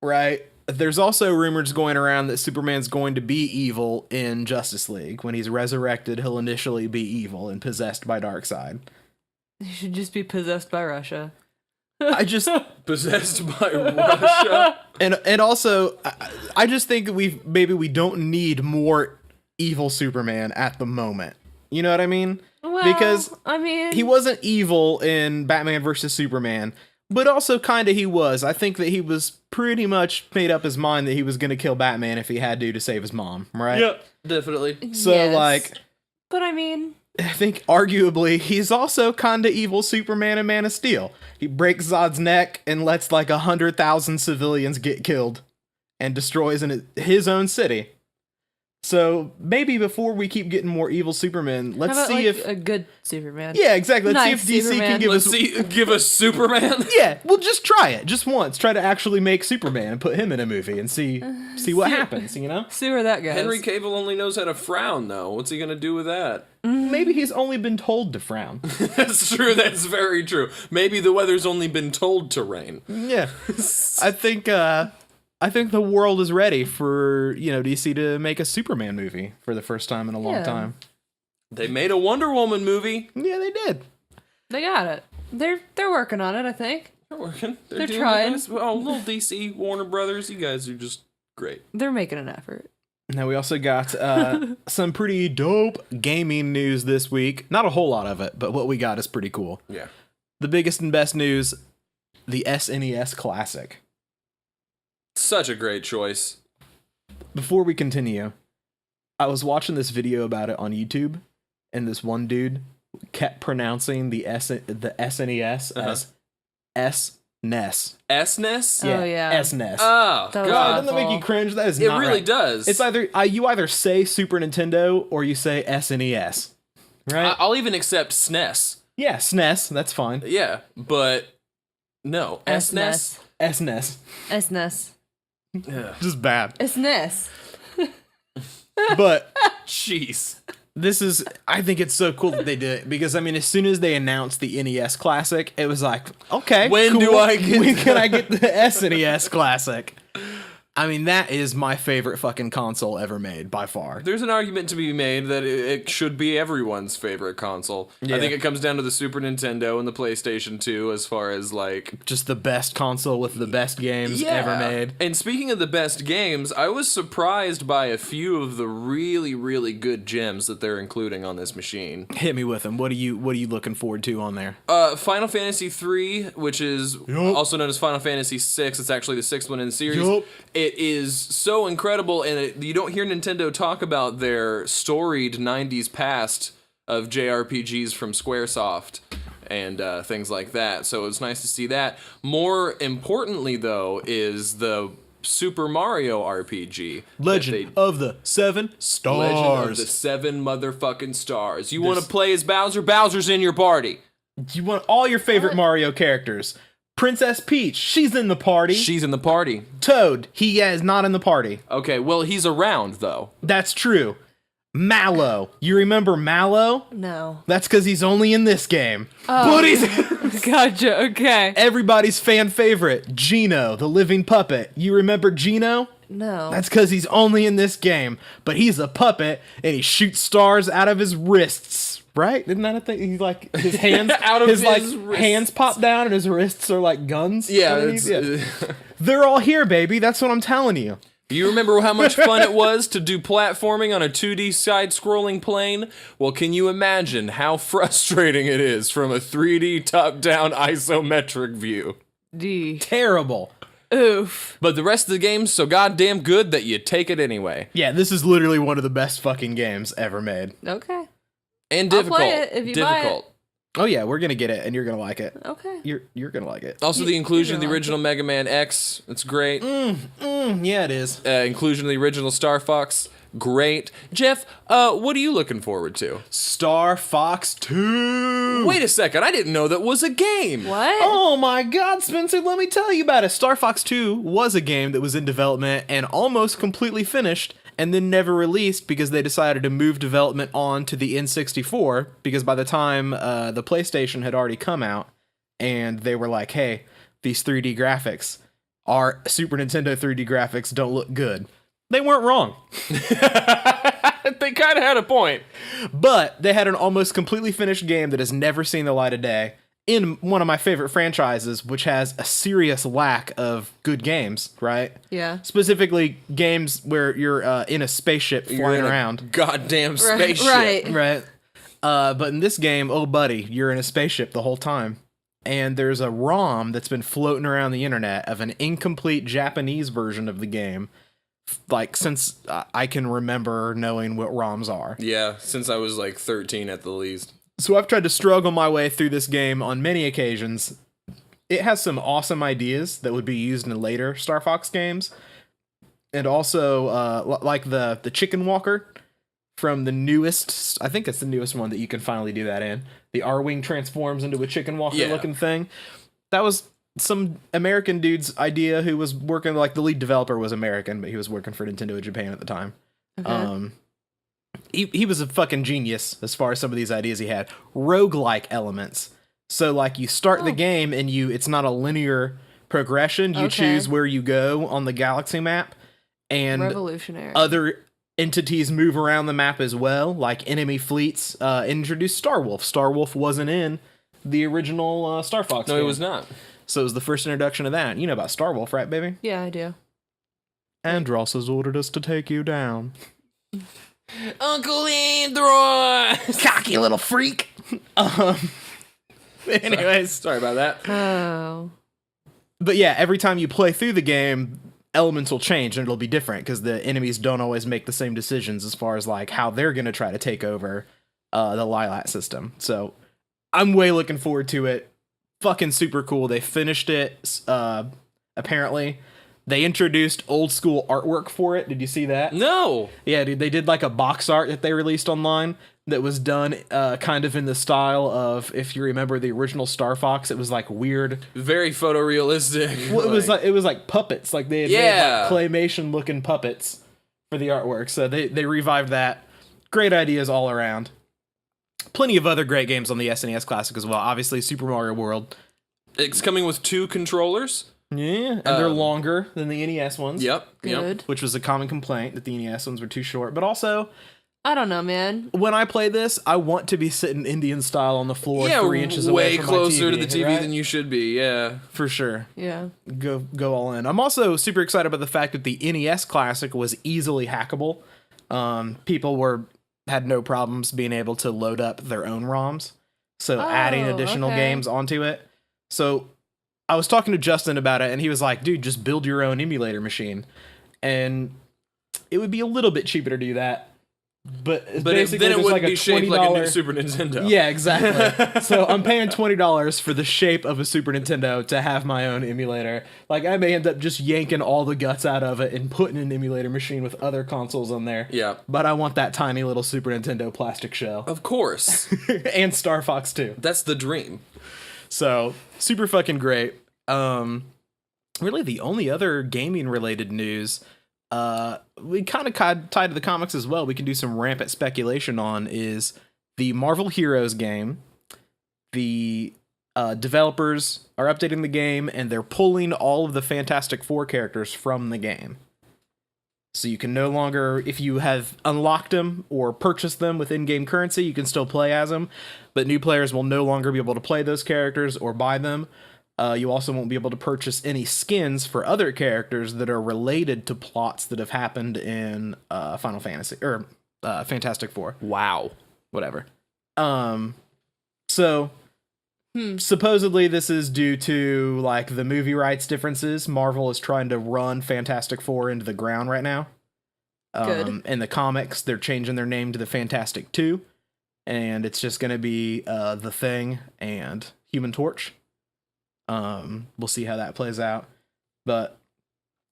right? There's also rumors going around that Superman's going to be evil in Justice League. When he's resurrected, he'll initially be evil and possessed by Darkseid. You should just be possessed by Russia. I just Possessed by Russia. and also I just think that we don't need more evil Superman at the moment. You know what I mean? Well, Because I mean, he wasn't evil in Batman vs. Superman, but also kind of he was. I think that he was pretty much made up his mind that he was going to kill Batman if he had to save his mom, right? Yep, definitely. So, yes. like, But I mean, I think arguably he's also kind of evil Superman and Man of Steel. He breaks Zod's neck and lets like 100,000 civilians get killed and destroys his own city. So maybe before we keep getting more evil Superman, let's how about, see like, if a good Superman. yeah, exactly. Let's Nice see if DC Superman. can Give us Superman. Yeah, we'll just try it just once. Try to actually make Superman and put him in a movie and see what happens. You know, See where that goes. Henry Cavill only knows how to frown, though. What's he gonna do with that? maybe he's only been told to frown. That's true. That's very true. Maybe the weather's only been told to rain. Yeah, I think the world is ready for DC to make a Superman movie for the first time in a long Yeah. time. They made a Wonder Woman movie. Yeah, they did. They got it. They're working on it, I think. They're working. They're doing trying. their best. Oh, little DC, Warner Brothers, you guys are just great. They're making an effort. Now we also got some pretty dope gaming news this week. Not a whole lot of it, but what we got is pretty cool. Yeah. The biggest and best news: the SNES Classic. Such a great choice. Before we continue, I was watching this video about it on YouTube, and this one dude kept pronouncing the SNES as SNES. SNES? Oh, yeah. SNES. Oh, That was God, God. doesn't that make you cringe? That is It not really right. does. It's either you either say Super Nintendo or you say SNES, right? I'll even accept SNES. Yeah, SNES. That's fine. Yeah, but No, SNES. SNES. SNES. Just bad. SNES. But Jeez. I think it's so cool that they did it because, I mean, as soon as they announced the NES Classic, it was like, okay, When do I get when can I get the SNES Classic? I mean, that is my favorite fucking console ever made, by far. There's an argument to be made that it should be everyone's favorite console. Yeah. I think it comes down to the Super Nintendo and the PlayStation 2 as far as, like... Just the best console with the best games ever made. And speaking of the best games, I was surprised by a few of the really, really good gems that they're including on this machine. Hit me with them. What are you looking forward to on there? Final Fantasy 3, which is also known as Final Fantasy 6. It's actually the sixth one in the series. Yup. It is so incredible, and you don't hear Nintendo talk about their storied 90s past of JRPGs from Squaresoft and things like that, so it's nice to see that. More importantly, though, is the Super Mario RPG. Legend of the Seven Stars. Legend of the Seven motherfucking Stars. You want to play as Bowser? Bowser's in your party. You want all your favorite Mario characters. Princess Peach, she's in the party. She's in the party. Toad, he is not in the party. Okay, well, he's around, though. That's true. Mallow, you remember Mallow? No. That's because he's only in this game. But he's Gotcha. Okay. everybody's fan favorite, Gino, the living puppet. You remember Gino? No. That's because he's only in this game. But he's a puppet, and he shoots stars out of his wrists. Right? Isn't that a thing? He's like his hands Out of his his like wrists. hands pop down, and his wrists are like guns. Yeah, underneath. They're all here, baby. That's what I'm telling you. You remember how much fun it was to do platforming on a 2D side-scrolling plane? Well, can you imagine how frustrating it is from a 3D top-down isometric view? D. Terrible. Oof. But the rest of the game's so goddamn good that you take it anyway. Yeah, this is literally one of the best fucking games ever made. Okay. And I'll difficult. play it if you buy difficult. Oh yeah, we're gonna get it, and you're gonna like it. Okay. You're gonna like it. Also, the inclusion of the you're gonna like original Mega Man X, it's great. Yeah, it is. Inclusion of the original Star Fox, great. Jeff, what are you looking forward to? Star Fox 2. Wait a second, I didn't know that was a game. What? Oh my God, Spencer! Let me tell you about it. Star Fox 2 was a game that was in development and almost completely finished, and then never released because they decided to move development on to the N64, because by the time the PlayStation had already come out, and they were like, hey, these 3D graphics, our Super Nintendo 3D graphics don't look good. They weren't wrong. They kind of had a point. But they had an almost completely finished game that has never seen the light of day in one of my favorite franchises, which has a serious lack of good games, right? Yeah. Specifically, games where you're in a spaceship You're flying in a around. goddamn spaceship. Right. Right. But in this game, oh buddy, you're in a spaceship the whole time. And there's a ROM that's been floating around the internet of an incomplete Japanese version of the game. Like, since I can remember knowing what ROMs are. Yeah, since I was like 13 at the least. So I've tried to struggle my way through this game on many occasions. It has some awesome ideas that would be used in later Star Fox games. And also, like the Chicken Walker from the newest, I think it's the newest one that you can finally do that in. The R-Wing transforms into a Chicken Walker looking thing. That was some American dude's idea who was working, like the lead developer was American, but he was working for Nintendo Japan at the time. Okay. He was a fucking genius as far as some of these ideas he had. Roguelike elements. So like you start the game and it's not a linear progression. You choose where you go on the galaxy map, and Revolutionary. other entities move around the map as well, like enemy fleets. Introduced Starwolf. Starwolf wasn't in the original Star Fox No, game. it was not. So it was the first introduction of that. You know about Starwolf, right, baby? Yeah, I do. Andros has ordered us to take you down. Uncle Andros! Cocky little freak! Anyways. Sorry about that. Oh. But yeah, every time you play through the game, elements will change and it'll be different because the enemies don't always make the same decisions as far as like how they're going to try to take over the Lilat system. So I'm way looking forward to it. Fucking super cool. They finished it, apparently. They introduced old school artwork for it. Did you see that? No. Yeah, dude, they did like a box art that they released online that was done kind of in the style of, if you remember the original Star Fox, it was like weird. Very photorealistic. Well, it was like puppets. Like they had made like claymation looking puppets for the artwork. So they revived that. Great ideas all around. Plenty of other great games on the SNES Classic as well. Obviously, Super Mario World. It's coming with 2 controllers. Yeah, and they're longer than the NES ones. Yep. Good. Which was a common complaint that the NES ones were too short. But also, I don't know, man. when I play this, I want to be sitting Indian style on the floor 3 inches away way from closer my TV, to the TV right? than you should be. Yeah. For sure. Yeah. Go all in. I'm also super excited about the fact that the NES Classic was easily hackable. People had no problems being able to load up their own ROMs. So adding additional games onto it. So I was talking to Justin about it, and he was like, dude, just build your own emulator machine. And it would be a little bit cheaper to do that. But then it wouldn't be shaped like a new Super Nintendo. Yeah, exactly. So I'm paying $20 for the shape of a Super Nintendo to have my own emulator. Like, I may end up just yanking all the guts out of it and putting an emulator machine with other consoles on there. Yeah. But I want that tiny little Super Nintendo plastic shell. Of course. And Star Fox 2. That's the dream. So, super fucking great. Really, the only other gaming-related news... we kind of tied to the comics as well. We can do some rampant speculation on is the Marvel Heroes game. The developers are updating the game and they're pulling all of the Fantastic Four characters from the game. So you can no longer, if you have unlocked them or purchased them with in-game currency, you can still play as them, but new players will no longer be able to play those characters or buy them. You also won't be able to purchase any skins for other characters that are related to plots that have happened in Final Fantasy or Fantastic Four. Wow. Whatever. So supposedly this is due to like the movie rights differences. Marvel is trying to run Fantastic Four into the ground right now. Good. In the comics, they're changing their name to the Fantastic Two, and it's just going to be The Thing and Human Torch. We'll see how that plays out, but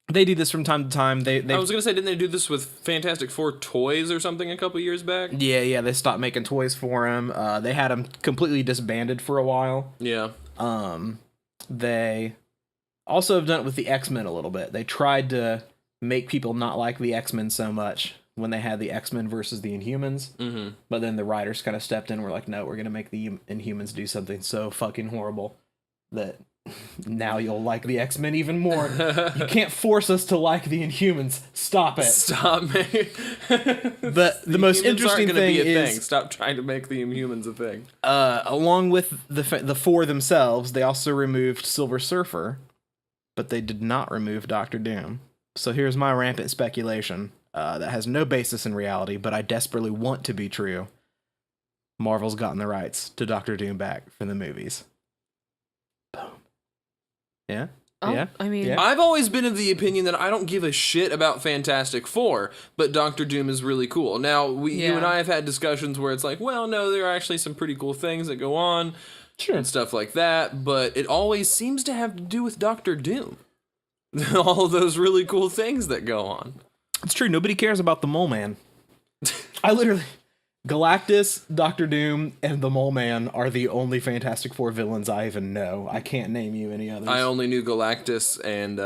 they do this from time to time. They I was gonna say, didn't they do this with Fantastic Four toys or something a couple years back? Yeah, they stopped making toys for him. They had him completely disbanded for a while. Yeah. They also have done it with the X-Men a little bit. They tried to make people not like the X-Men so much when they had the X-Men versus the Inhumans, but then the writers kind of stepped in and were like, no, we're gonna make the Inhumans do something so fucking horrible that now you'll like the X-Men even more. You can't force us to like the Inhumans. Stop it. Stop me. But the most interesting thing is... Stop trying to make the Inhumans a thing. Along with the four themselves, they also removed Silver Surfer, but they did not remove Doctor Doom. So here's my rampant speculation that has no basis in reality, but I desperately want to be true. Marvel's gotten the rights to Doctor Doom back from the movies. Boom. Yeah? Oh, Yeah? I mean, Yeah. I've always been of the opinion that I don't give a shit about Fantastic Four, but Doctor Doom is really cool. Now, you and I have had discussions where it's like, well, no, there are actually some pretty cool things that go on and stuff like that, but it always seems to have to do with Doctor Doom. All of those really cool things that go on. It's true. Nobody cares about the Mole Man. I literally... Galactus, Doctor Doom, and the Mole Man are the only Fantastic Four villains I even know. I can't name you any others. I only knew Galactus and...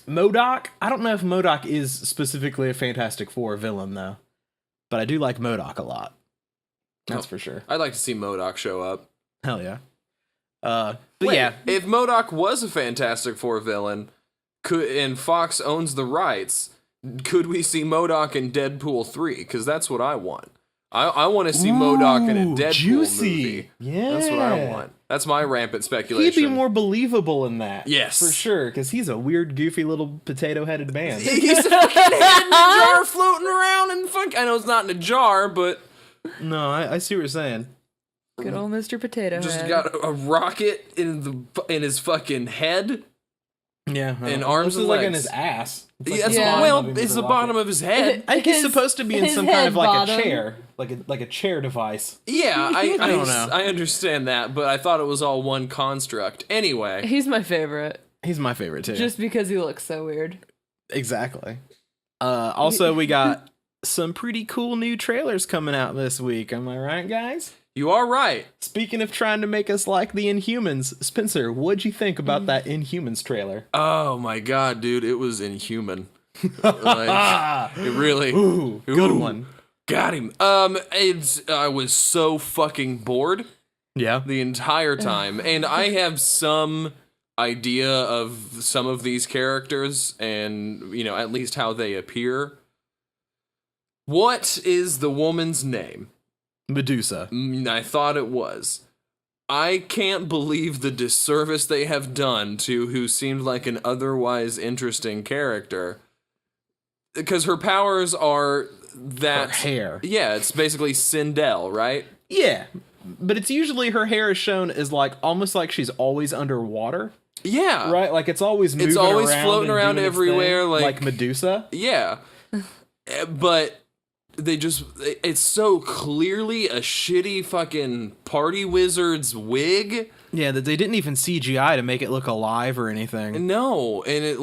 MODOK? I don't know if MODOK is specifically a Fantastic Four villain, though. But I do like MODOK a lot. That's for sure. I'd like to see MODOK show up. Hell yeah. But Wait, yeah. if MODOK was a Fantastic Four villain, and Fox owns the rights... Could we see MODOK in Deadpool 3? Because that's what I want. I want to see MODOK in a Deadpool movie. Yeah. That's what I want. That's my rampant speculation. He'd be more believable in that. Yes. For sure, because he's a weird, goofy little potato-headed man. He's a fucking head in a jar floating around and fuck. I know it's not in a jar, but... No, I see what you're saying. good old Mr. Potato Just Head. got a rocket in his fucking head. Yeah. And arms and like legs. in his ass. It's like Yes, the bottom well, of him it's is the a bottom rocket. of his head. I think he's His- supposed to be in his some kind head of like bottom. a chair, like a chair device. Yeah, I don't know. I understand that, but I thought it was all one construct. Anyway, He's my favorite. He's my favorite too. Just because he looks so weird. Exactly. Also, we got some pretty cool new trailers coming out this week. Am I right, guys? You are right. Speaking of trying to make us like the Inhumans, Spencer, what'd you think about that Inhumans trailer? Oh my god, dude, it was inhuman. Like, it really Good one. got him. I was so fucking bored Yeah. the entire time, and I have some idea of some of these characters and, you know, at least how they appear. What is the woman's name? Medusa. I thought it was. I can't believe the disservice they have done to who seemed like an otherwise interesting character. Because her powers are that... Her hair. Yeah, it's basically Sindel, right? Yeah. But it's usually her hair is shown as like almost like she's always underwater. Yeah. Right? Like it's always moving around. It's always floating and around doing its everywhere, thing, like Medusa. Yeah. But they just... It's so clearly a shitty fucking party wizard's wig. Yeah, that they didn't even CGI to make it look alive or anything. No, and it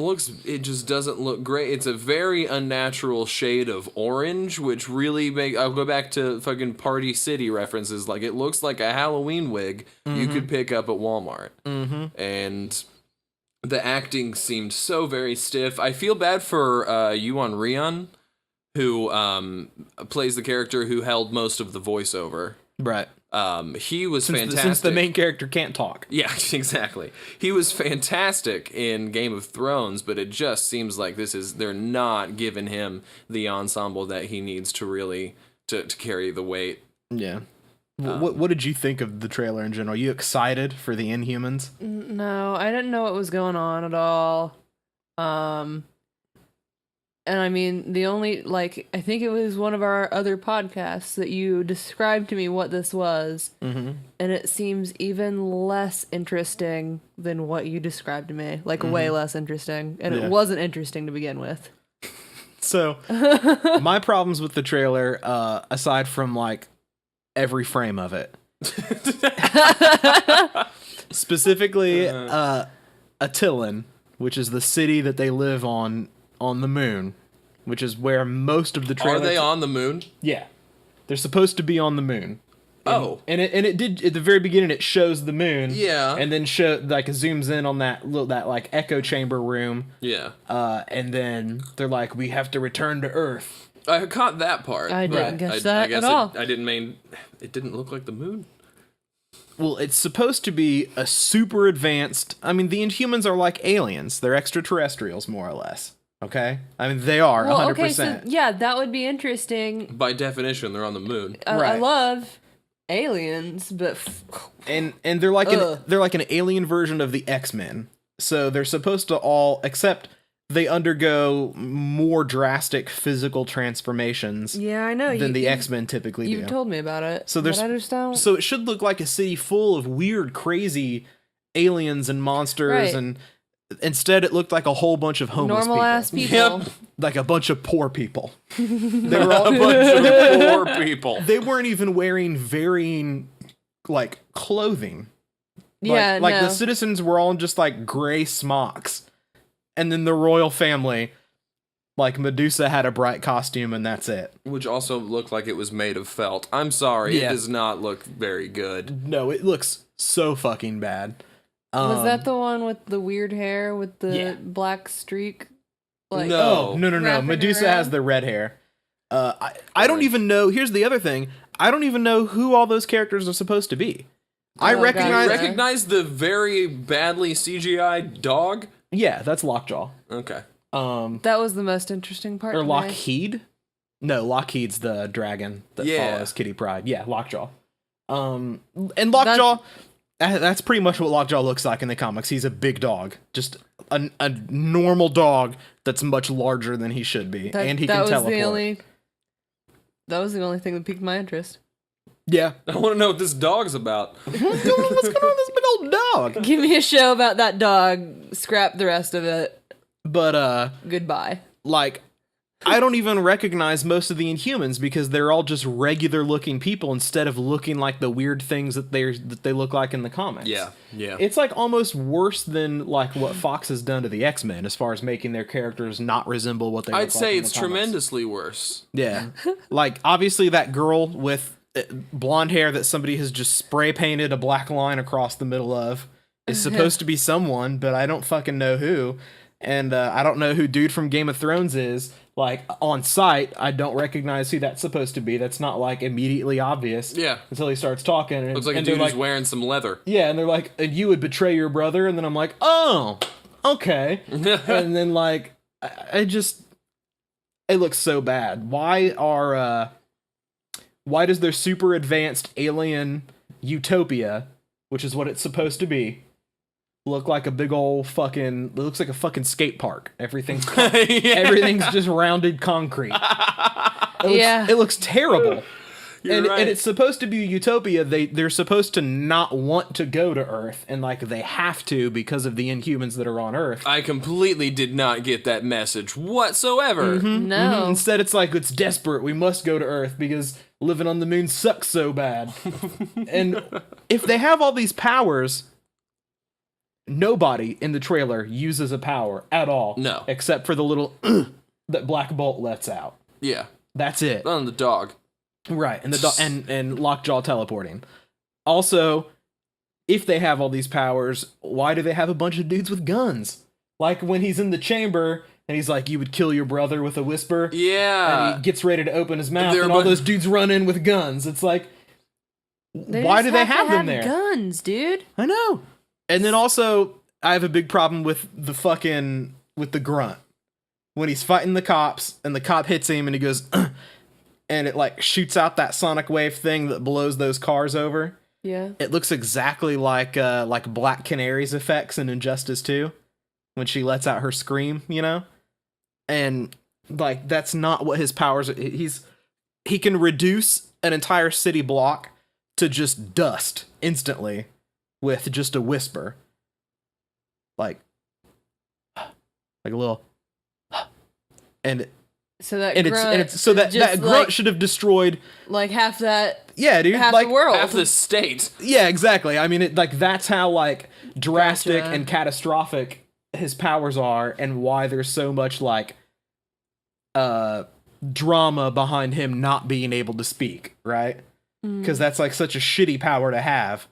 just doesn't look great. It's a very unnatural shade of orange, which really I'll go back to fucking Party City references. Like, it looks like a Halloween wig you could pick up at Walmart. Mm-hmm. And the acting seemed so very stiff. I feel bad for Yuan Rian, who plays the character who held most of the voiceover. Right. He was fantastic. Since the main character can't talk. Yeah, exactly. He was fantastic in Game of Thrones, but it just seems like they're not giving him the ensemble that he needs to really to carry the weight. Yeah. What did you think of the trailer in general? Are you excited for the Inhumans? No, I didn't know what was going on at all. And I mean, the only, like, I think it was one of our other podcasts that you described to me what this was. Mm-hmm. And it seems even less interesting than what you described to me. Like, way less interesting. And it wasn't interesting to begin with. So, my problems with the trailer, aside from, like, every frame of it. Specifically, Attilan, which is the city that they live on the moon, which is where most of the trailer... Are they on the moon? Yeah. They're supposed to be on the moon. Oh. And it did, at the very beginning, it shows the moon. Yeah. And then it zooms in on that like echo chamber room. Yeah. And then they're like, we have to return to Earth. I caught that part. I didn't guess that I guess at all. I didn't mean... It didn't look like the moon. Well, it's supposed to be a super advanced... I mean, the Inhumans are like aliens. They're extraterrestrials, more or less. Okay? I mean, they are, 100%. Okay, so, yeah, that would be interesting. By definition, they're on the moon. Right. I love aliens, but... And they're like an alien version of the XMen. So they're supposed to all... Except they undergo more drastic physical transformations Yeah, I know. than the X-Men typically do. You've told me about it. So there's but I just don't... So it should look like a city full of weird, crazy aliens and monsters, Right. and instead it looked like a whole bunch of homeless normal people. ass people. Yep. Like a bunch of poor people. They were all A bunch of poor people. They weren't even wearing varying like clothing. Yeah, like no. the citizens were all just like gray smocks. And then the royal family, like Medusa had a bright costume and that's it. Which also looked like it was made of felt. I'm sorry, Yeah. it does not look very good. No, it looks so fucking bad. Was that the one with the weird hair with the Yeah. black streak? Like, No. No. wrapping Medusa around? has the red hair. I don't even know. Here's the other thing. I don't even know who all those characters are supposed to be. I Oh, recognize. God. Recognize the very badly CGI dog? Yeah, that's Lockjaw. Okay. That was the most interesting part. Or to me. Lockheed. No, Lockheed's the dragon that follows Kitty Pryde. Yeah, Lockjaw. And Lockjaw. That's pretty much what Lockjaw looks like in the comics. He's a big dog, just a normal dog that's much larger than he should be, and he can teleport. That was the only thing that piqued my interest. Yeah. I want to know what this dog's about. What's going on with this big old dog? Give me a show about that dog. Scrap the rest of it. But Goodbye. like, I don't even recognize most of the Inhumans because they're all just regular looking people instead of looking like the weird things that they look like in the comics. Yeah. It's like almost worse than like what Fox has done to the X-Men as far as making their characters not resemble what they look like. I'd say in the it's comics. tremendously worse. Yeah. Like obviously that girl with blonde hair that somebody has just spray painted a black line across the middle of is supposed to be someone, but I don't fucking know who. And I don't know who dude from Game of Thrones is. Like, on sight, I don't recognize who that's supposed to be. That's not, like, immediately obvious. Yeah. Until he starts talking. And, Looks like a and dude they're who's wearing some leather. Yeah, and they're like, and you would betray your brother? And then I'm like, oh, okay. And then, like, I just... It looks so bad. Why does their super advanced alien utopia, which is what it's supposed to be, look like a big old fucking... It looks like a fucking skate park. Everything's everything's just rounded concrete. It looks terrible. You're right. And it's supposed to be a utopia. They're supposed to not want to go to Earth, and like they have to because of the Inhumans that are on Earth. I completely did not get that message whatsoever. No. Instead, it's like it's desperate. We must go to Earth because living on the moon sucks so bad. And if they have all these powers, nobody in the trailer uses a power at all. No. Except for the little that Black Bolt lets out. Yeah. That's it. On the dog. Right, and and Lockjaw teleporting. Also, if they have all these powers, why do they have a bunch of dudes with guns? Like when he's in the chamber and he's like, "You would kill your brother with a whisper." Yeah. And he gets ready to open his mouth, and all those dudes run in with guns. It's like, why do they have them there? Guns, dude. I know. And then also, I have a big problem with the grunt when he's fighting the cops, and the cop hits him, and he goes. And it like shoots out that sonic wave thing that blows those cars over. Yeah. It looks exactly like Black Canary's effects in Injustice 2 when she lets out her scream, you know? And like that's not what his powers are. He can reduce an entire city block to just dust instantly with just a whisper. Like a little and So that that grunt should have destroyed like half that. Yeah, dude, half like the world, half the state. Yeah, exactly. I mean, that's how like drastic and catastrophic his powers are, and why there's so much like drama behind him not being able to speak, right? Because that's like such a shitty power to have,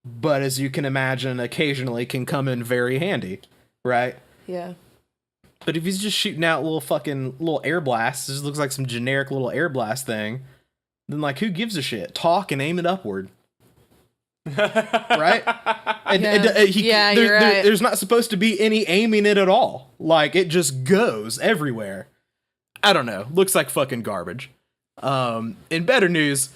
but as you can imagine, occasionally can come in very handy, right? Yeah. But if he's just shooting out little air blasts, it just looks like some generic little air blast thing, then like who gives a shit? Talk and aim it upward. Right? And, you're right. There's not supposed to be any aiming it at all. Like it just goes everywhere. I don't know. Looks like fucking garbage. In better news,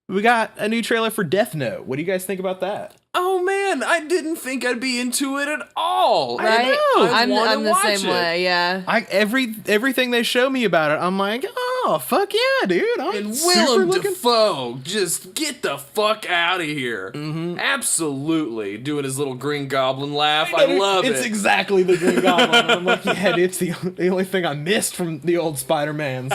we got a new trailer for Death Note. What do you guys think about that? Oh man, I didn't think I'd be into it at all. Right? I know. I'm the same way. Yeah. Everything they show me about it, I'm like, oh fuck yeah, dude! And Willem Dafoe, just get the fuck out of here. Mm-hmm. Absolutely, doing his little Green Goblin laugh. I love it. It's exactly the Green Goblin. And I'm like, yeah, it's the only thing I missed from the old Spider-Mans.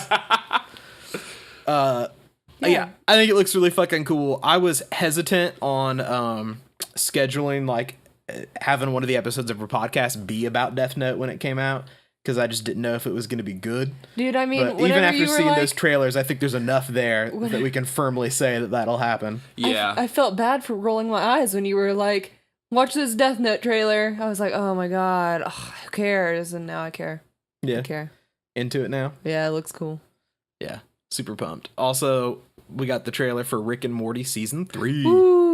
Yeah, I think it looks really fucking cool. I was hesitant on scheduling, like, having one of the episodes of our podcast be about Death Note when it came out, because I just didn't know if it was going to be good. Dude, I mean, but even after seeing those trailers, I think there's enough there that we can firmly say that that'll happen. Yeah. I felt bad for rolling my eyes when you were like, watch this Death Note trailer. I was like, oh my god, who cares? And now I care. Yeah. I care. Into it now? Yeah, it looks cool. Yeah, super pumped. Also, we got the trailer for Rick and Morty Season 3. Ooh.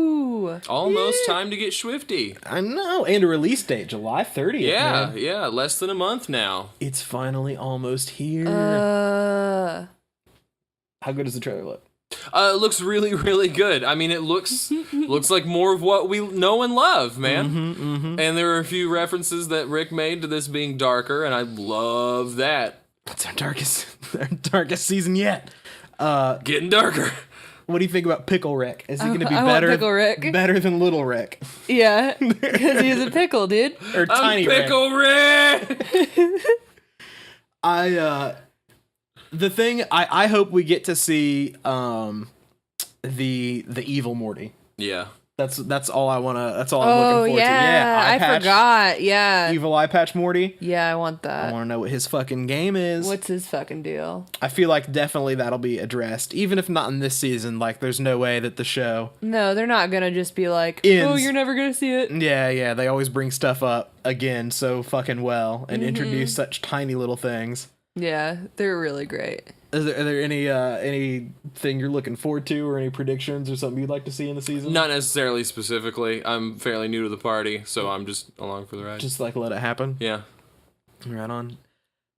Almost time to get Swifty. I know, and a release date, July 30th. Yeah, man. yeah, less than a month now. It's finally almost here. How good does the trailer look? It looks really, really good. I mean, it looks like more of what we know and love, man. And there are a few references that Rick made to this being darker, and I love that. It's our darkest season yet. Getting darker. What do you think about Pickle Rick? Is he going to be better than Little Rick? Yeah, because he's a pickle, dude. Or Tiny Pickle Rick. The thing I hope we get to see the evil Morty. Yeah. That's all I wanna. That's all I'm looking forward to. Yeah, Eye I patch, forgot. Yeah, evil eye patch Morty. yeah, I want I that. want to know what his fucking game is. What's his fucking deal? I feel like definitely that'll be addressed, even if not in this season. Like, there's no way that the show. No, they're not gonna just be like, Ends. "Oh, you're never gonna see it." Yeah, they always bring stuff up again so fucking well and introduce such tiny little things. Yeah, they're really great. Are there anything you're looking forward to, or any predictions, or something you'd like to see in the season? Not necessarily specifically. I'm fairly new to the party, so I'm just along for the ride. Just like let it happen. Yeah. Right on.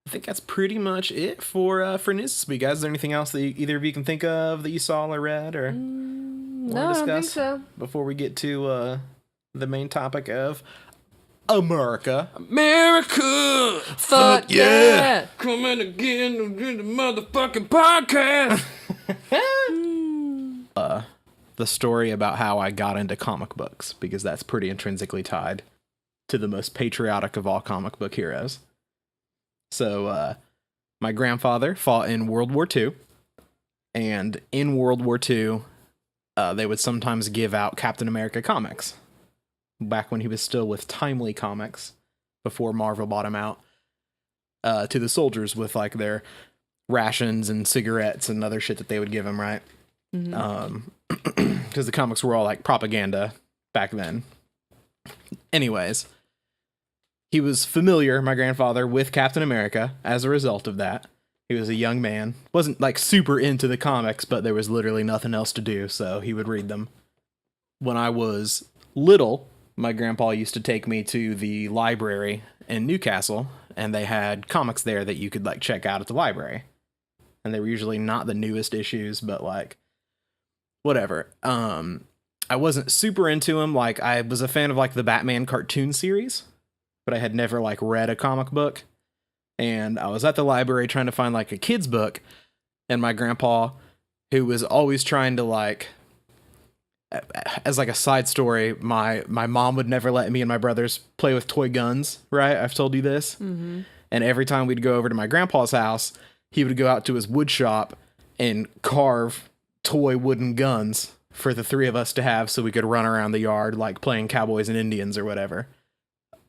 I think that's pretty much it for news this week, guys. Is there anything else that either of you can think of that you saw or read or No, I don't think so. before we get to the main topic of America? America! Fuck yeah! Coming again to the motherfucking podcast! The story about how I got into comic books, because that's pretty intrinsically tied to the most patriotic of all comic book heroes. So, my grandfather fought in World War II, and in World War II, they would sometimes give out Captain America comics. Back when he was still with Timely Comics, before Marvel bought him out, to the soldiers with like their rations and cigarettes and other shit that they would give him, right? Because the comics were all like propaganda back then. Anyways, he was familiar, my grandfather, with Captain America as a result of that. He was a young man, wasn't like super into the comics, but there was literally nothing else to do, so he would read them. When I was little, my grandpa used to take me to the library in Newcastle, and they had comics there that you could like check out at the library. And they were usually not the newest issues, but like whatever. I wasn't super into them. Like, I was a fan of like the Batman cartoon series, but I had never like read a comic book. And I was at the library trying to find like a kid's book, and my grandpa, who was always trying to like, as like a side story, my mom would never let me and my brothers play with toy guns, right? I've told you this. And every time we'd go over to my grandpa's house, he would go out to his wood shop and carve toy wooden guns for the three of us to have so we could run around the yard like playing cowboys and Indians or whatever.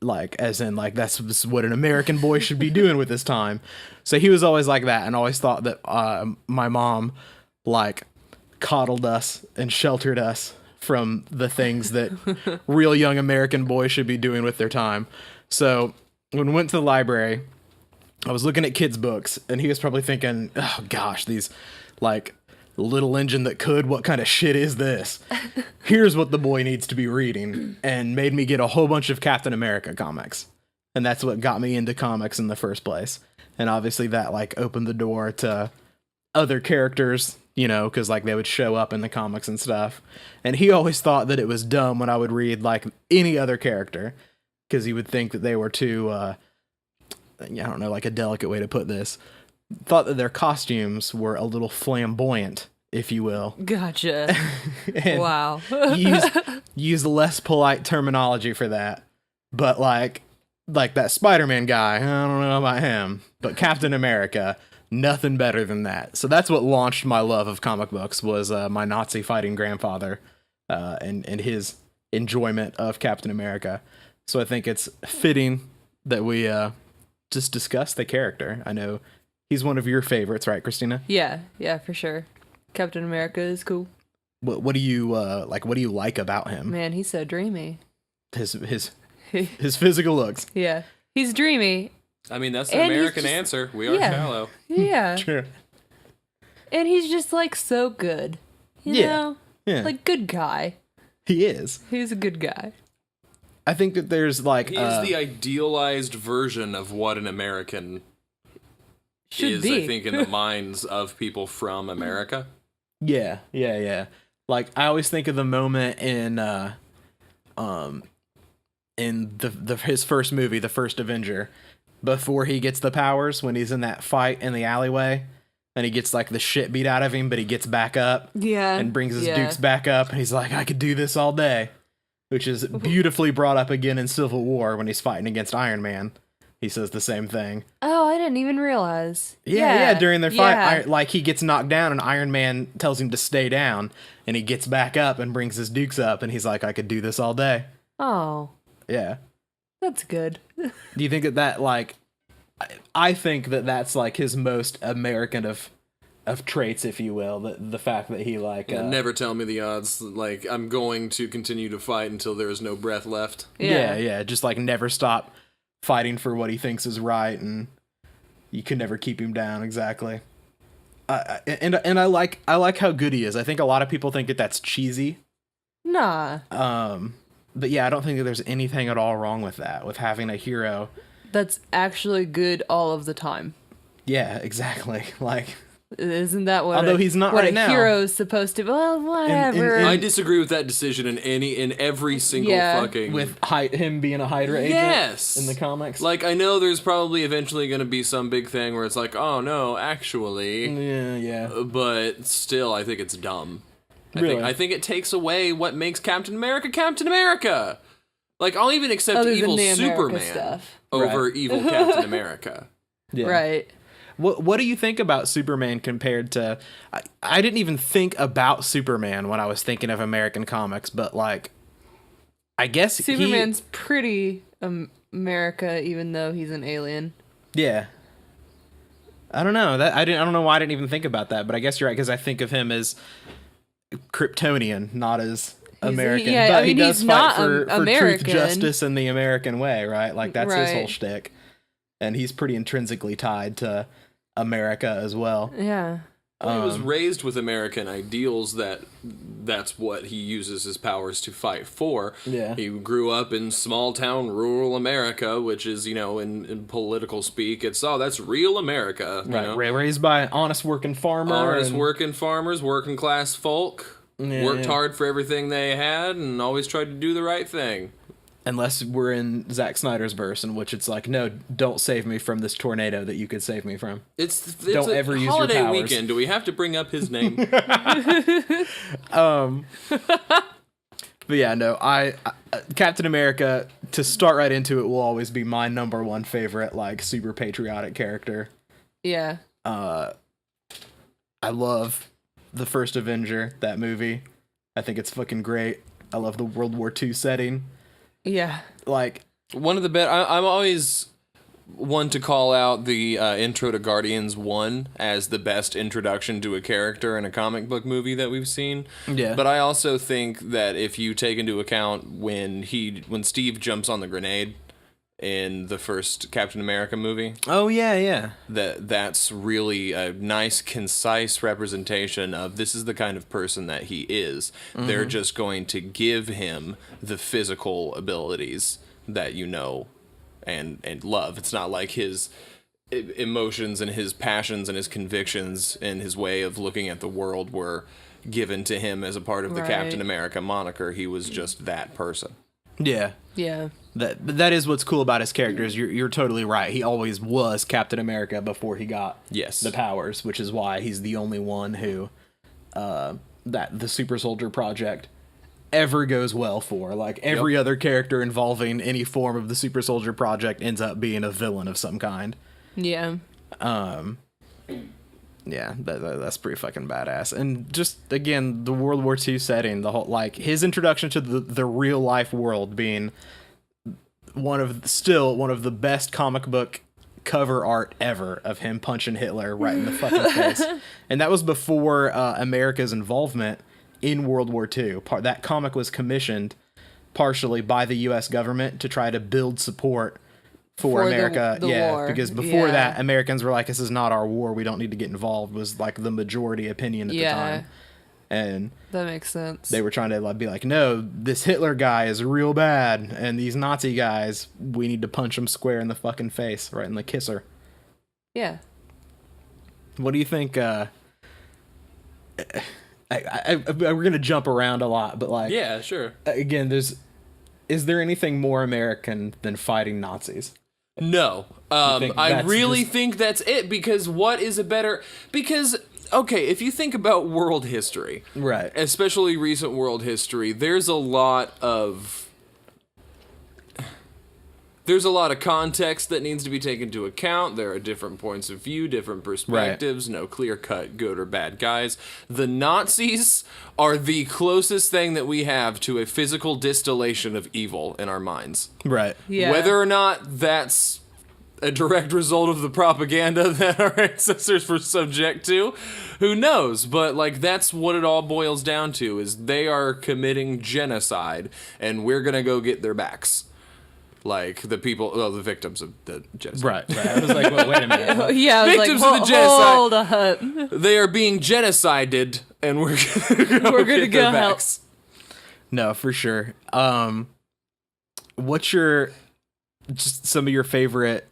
Like, as in, like, that's what an American boy should be doing with his time. So he was always like that, and always thought that my mom, like, coddled us and sheltered us from the things that real young American boys should be doing with their time. So when we went to the library, I was looking at kids' books, and he was probably thinking, oh gosh, these like Little Engine That Could, what kind of shit is this? Here's what the boy needs to be reading, and made me get a whole bunch of Captain America comics. And that's what got me into comics in the first place. And obviously that like opened the door to other characters, you know, because like they would show up in the comics and stuff. And he always thought that it was dumb when I would read like any other character, because he would think that they were too, I don't know, like a delicate way to put this, thought that their costumes were a little flamboyant, if you will. Gotcha. Wow. use less polite terminology for that. But like that SpiderMan guy, I don't know about him. But Captain America, nothing better than that. So that's what launched my love of comic books, was my Nazi fighting grandfather and his enjoyment of Captain America. So I think it's fitting that we just discuss the character. I know he's one of your favorites, right, Christina? Yeah, for sure. Captain America is cool. What do you like? What do you like about him? Man, he's so dreamy. His physical looks. Yeah, he's dreamy. I mean, that's the And American just- answer. We are yeah. shallow. Yeah. Sure. And he's just like so good. You know? Yeah. Like, good guy. He is. He's a good guy. I think that there's like He is the idealized version of what an American Should is, be. I think, in the minds of people from America. Yeah. Like, I always think of the moment in his first movie, The First Avenger, before he gets the powers, when he's in that fight in the alleyway, and he gets like the shit beat out of him, but he gets back up and brings his dukes back up, and he's like, I could do this all day, which is beautifully brought up again in Civil War when he's fighting against Iron Man. he says the same thing. Oh, I didn't even realize. Yeah, during their fight, Yeah. like he gets knocked down and Iron Man tells him to stay down, and he gets back up and brings his dukes up, and he's like, I could do this all day. Oh, Yeah. that's good. Do you think that like, I think that's like his most American of traits, if you will, the fact that he like Never tell me the odds. Like, I'm going to continue to fight until there is no breath left. yeah, just like never stop fighting for what he thinks is right, and you can never keep him down. Exactly. And I like how good he is. I think a lot of people think that's cheesy. Nah. But yeah, I don't think that there's anything at all wrong with that, with having a hero. That's actually good all of the time. Yeah, exactly. Like, isn't that what? Although he's not what right a now. hero's supposed to. Well, whatever. in- I disagree with that decision in every single fucking... with him being a Hydra agent Yes! in the comics. Like, I know there's probably eventually going to be some big thing where it's like, oh no, actually... Yeah. But still, I think it's dumb. Really? I think it takes away what makes Captain America Captain America. Like, I'll even accept Other than evil the America Superman stuff. over Right. evil Captain America. Yeah. Right. What do you think about Superman compared to... I didn't even think about Superman when I was thinking of American comics, but like, I guess Superman's pretty America, even though he's an alien. Yeah. I don't know. I don't know why I didn't even think about that, but I guess you're right, because I think of him as Kryptonian, not as American. yeah, but I mean, he does he's fight not for truth, American. justice, and the American way, right? Like, that's his whole Right. shtick. And he's pretty intrinsically tied to America as well. Yeah. Well, he was raised with American ideals that's what he uses his powers to fight for. Yeah. He grew up in small town rural America, which is, in political speak, that's real America. You Right, know? raised by honest working farmer. Honest and- working farmers, working class folk, worked hard for everything they had and always tried to do the right thing. Unless we're in Zack Snyder's verse, in which it's like, no, don't save me from this tornado that you could save me from. It's Don't a ever use your holiday powers. weekend. Do we have to bring up his name? But yeah, no, I Captain America, to start right into it, will always be my number one favorite, like, super patriotic character. Yeah. I love the first Avenger, that movie. I think it's fucking great. I love the World War II setting. Yeah. Like, One of the best. I'm always one to call out the intro to Guardians 1 as the best introduction to a character in a comic book movie that we've seen. Yeah. But I also think that if you take into account when Steve jumps on the grenade in the first Captain America movie, oh yeah. that's really a nice, concise representation of this is the kind of person that he is. Mm-hmm. They're just going to give him the physical abilities that you know and love. It's not like his emotions and his passions and his convictions and his way of looking at the world were given to him as a part of the Right. Captain America moniker. He was just that person. Yeah. Yeah. That is what's cool about his characters. You're totally right. He always was Captain America before he got Yes. the powers, which is why he's the only one who that the Super Soldier Project ever goes well for. Like, every other character involving any form of the Super Soldier Project ends up being a villain of some kind. Yeah. Yeah, that's pretty fucking badass. And just, again, the World War II setting, the whole, like, his introduction to the real life world being one of the best comic book cover art ever of him punching Hitler right in the fucking face. And that was before America's involvement in World War II. That comic was commissioned partially by the U.S. government to try to build support for America. the war. Because before Yeah. that, Americans were like, this is not our war, we don't need to get involved, was like the majority opinion at the time. And That makes sense. they were trying to like, be like, no, this Hitler guy is real bad, and these Nazi guys, we need to punch them square in the fucking face, right in the kisser. Yeah. What do you think? We're gonna jump around a lot, but like, Yeah, sure. again, is there anything more American than fighting Nazis? No. think I that's really just- think that's it, because what is a better... Because, okay, if you think about world history, Right. especially recent world history, there's a lot of... there's a lot of context that needs to be taken into account. There are different points of view, different perspectives, no clear-cut good or bad guys. The Nazis are the closest thing that we have to a physical distillation of evil in our minds. Right. Yeah. Whether or not that's a direct result of the propaganda that our ancestors were subject to, who knows? But, like, that's what it all boils down to, is they are committing genocide, and we're gonna go get their backs. Like, the victims of the genocide. Right. I was like, wait a minute. Yeah, I was Victims like, of the genocide. hold up. They are being genocided, and we're gonna gonna get go their help. backs. No, for sure. What's just some of your favorite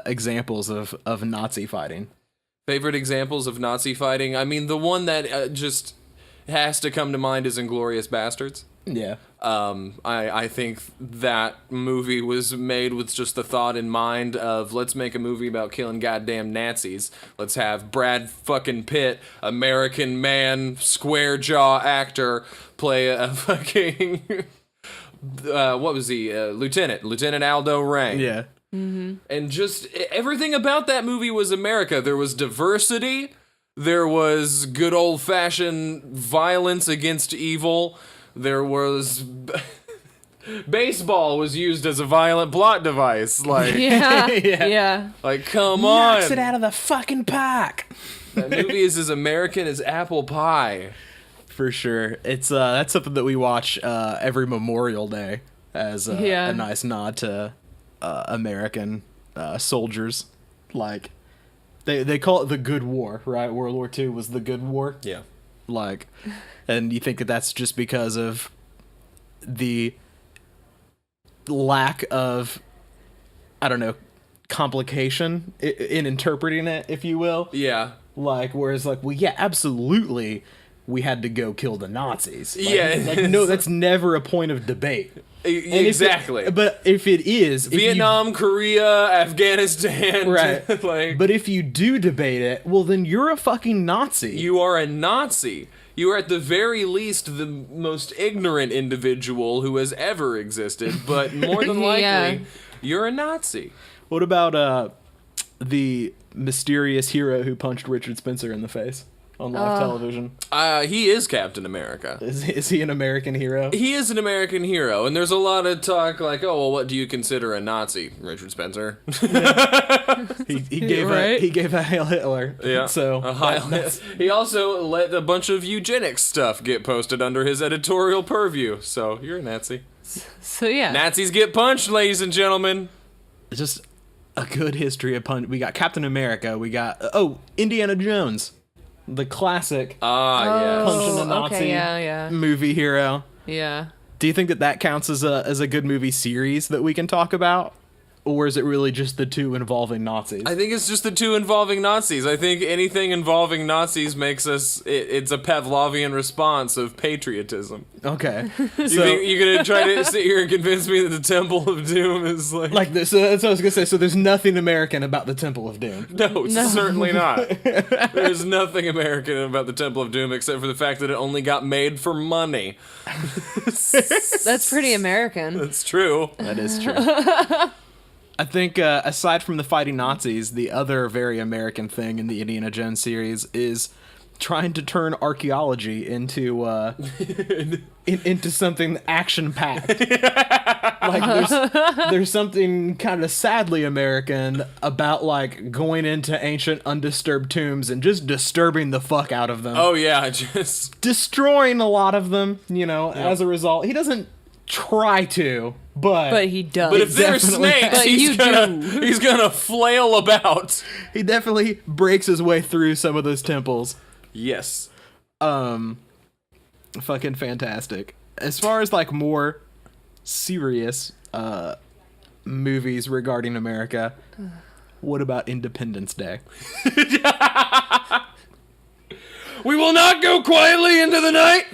examples of Nazi fighting? Favorite examples of Nazi fighting? I mean, the one that just has to come to mind is Inglourious Bastards. Yeah. I think that movie was made with just the thought in mind of, let's make a movie about killing goddamn Nazis. Let's have Brad fucking Pitt, American man, square jaw actor, play a fucking what was he? Lieutenant Aldo Ray. Yeah. Mm-hmm. And just everything about that movie was America. There was diversity. There was good old-fashioned violence against evil. There was baseball was used as a violent plot device. Like, Yeah. like, come Knocks on. it out of the fucking park. That movie is as American as apple pie. For sure. It's that's something that we watch every Memorial Day as a nice nod to American soldiers. Like, they call it the Good War, right? World War II was the Good War. Yeah. Like, and you think that that's just because of the lack of, I don't know, complication in interpreting it, if you will. Yeah. Like, whereas, like, well, yeah, absolutely, we had to go kill the Nazis. Like, Yeah. like, no, that's never a point of debate. And Exactly. but if it is... if you- Vietnam, Korea, Afghanistan. Right. Like, but if you do debate it, well, then you're a fucking Nazi. you are a Nazi. You are at the very least the most ignorant individual who has ever existed, but more than likely, Yeah. you're a Nazi. What about the mysterious hero who punched Richard Spencer in the face on live television? He is Captain America. Is he an American hero? He is an American hero, and there's a lot of talk like, oh, well, what do you consider a Nazi? Richard Spencer. He gave Right? a Hail Hitler. Yeah. So He also let a bunch of eugenics stuff get posted under his editorial purview. So you're a Nazi. So yeah. Nazis get punched, ladies and gentlemen. just a good history of punch. We got Captain America. We got Indiana Jones, the classic Yeah. punching a Nazi Okay, yeah. movie hero. Yeah. Do you think that counts as a good movie series that we can talk about? Or is it really just the two involving Nazis? I think it's just the two involving Nazis. I think anything involving Nazis makes us... It's a Pavlovian response of patriotism. Okay. You think you're gonna try to sit here and convince me that the Temple of Doom is like... Like this, that's what I was gonna say. So there's nothing American about the Temple of Doom. No, certainly not. There's nothing American about the Temple of Doom except for the fact that it only got made for money. That's pretty American. That's true. That is true. I think aside from the fighting Nazis, the other very American thing in the Indiana Jones series is trying to turn archaeology into into something action packed. Like there's something kind of sadly American about like going into ancient undisturbed tombs and just disturbing the fuck out of them. Oh yeah, just Destroying a lot of them, as a result. He doesn't try to, But he does. But if they're definitely- snakes, But you do. he's gonna flail about. he definitely breaks his way through some of those temples. Yes. Fucking fantastic. As far as like more serious movies regarding America, what about Independence Day? We will not go quietly into the night.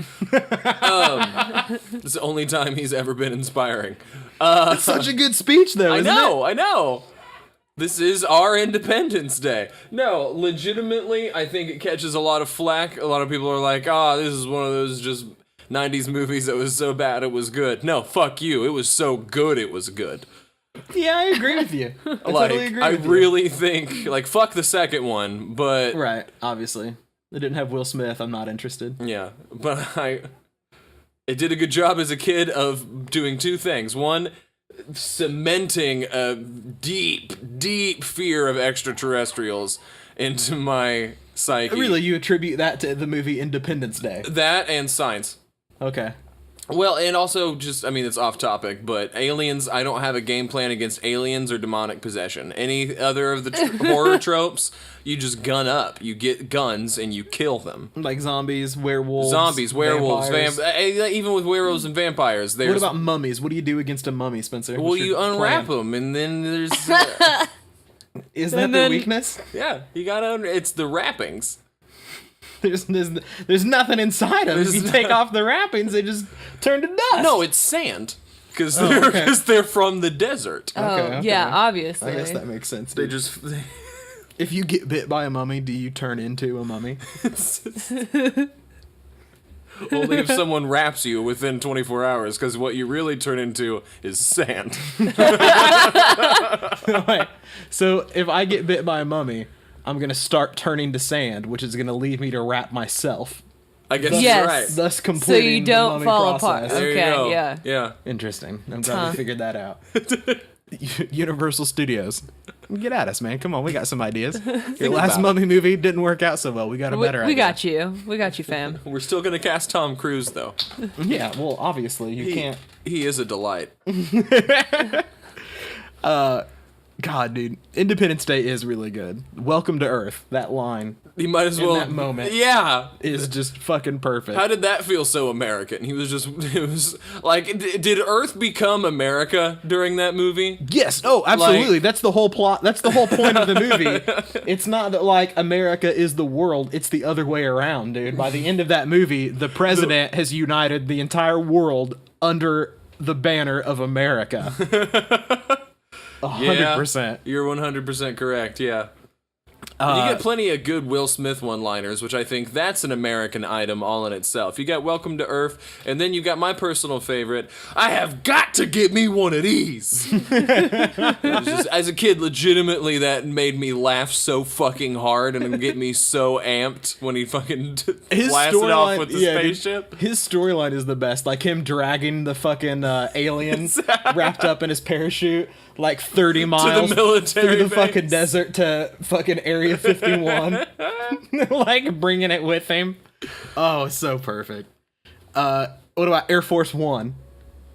It's the only time he's ever been inspiring. It's such a good speech though, isn't it? I know. This is our Independence Day. No, legitimately, I think it catches a lot of flack. A lot of people are like, this is one of those just 90s movies that was so bad it was good. No, fuck you. It was so good it was good. Yeah, I agree with you. I really think, like, fuck the second one, but... Right, obviously. It didn't have Will Smith, I'm not interested. Yeah, but it did a good job as a kid of doing two things. One, cementing a deep, deep fear of extraterrestrials into my psyche. Really, you attribute that to the movie Independence Day? That and science. Okay. Well, and also just, I mean, it's off topic, but aliens, I don't have a game plan against aliens or demonic possession. Any other of the horror tropes, you just gun up. You get guns and you kill them. Like zombies, werewolves. Werewolves, even with werewolves and vampires. What about mummies? What do you do against a mummy, Spencer? Well, you unwrap them, and then there's... Is that the weakness? Yeah, you gotta... It's the wrappings. There's nothing inside them. If you take off the wrappings, they just turn to dust. No, it's sand. Because they're from the desert. Okay. Yeah, obviously. I guess that makes sense. They just... If you get bit by a mummy, do you turn into a mummy? Only if someone wraps you within 24 hours, because what you really turn into is sand. Right. So if I get bit by a mummy, I'm going to start turning to sand, which is going to lead me to wrap myself. I guess you're right. Thus completing so you don't the fall process. apart. There Okay, you go. yeah. Yeah. Interesting. I'm glad we figured that out. Universal Studios. Get at us, man. Come on, we got some ideas. Your last mummy movie didn't work out so well. We got a better idea. We got you. We got you, fam. We're still going to cast Tom Cruise, though. Yeah, well, obviously, you can't. He is a delight. God, dude. Independence Day is really good. Welcome to Earth. That line. He might as well. In that moment. Yeah. Is just fucking perfect. How did that feel so American? It was like, did Earth become America during that movie? Yes. Oh, absolutely. That's the whole plot. That's the whole point of the movie. It's not that, like, America is the world. It's the other way around, dude. By the end of that movie, the president has united the entire world under the banner of America. 100%. You're 100% correct, yeah. You get plenty of good Will Smith one-liners, which I think that's an American item all in itself. You got Welcome to Earth, and then you got my personal favorite, I have got to get me one of these! As a kid, legitimately, that made me laugh so fucking hard and get me so amped when he fucking blasted off with the spaceship. Dude, his storyline is the best. Like him dragging the fucking alien wrapped up in his parachute like 30 miles to the military through the base. fucking desert to fucking Area 51. Like bringing it with him. Oh, so perfect. What about Air Force One?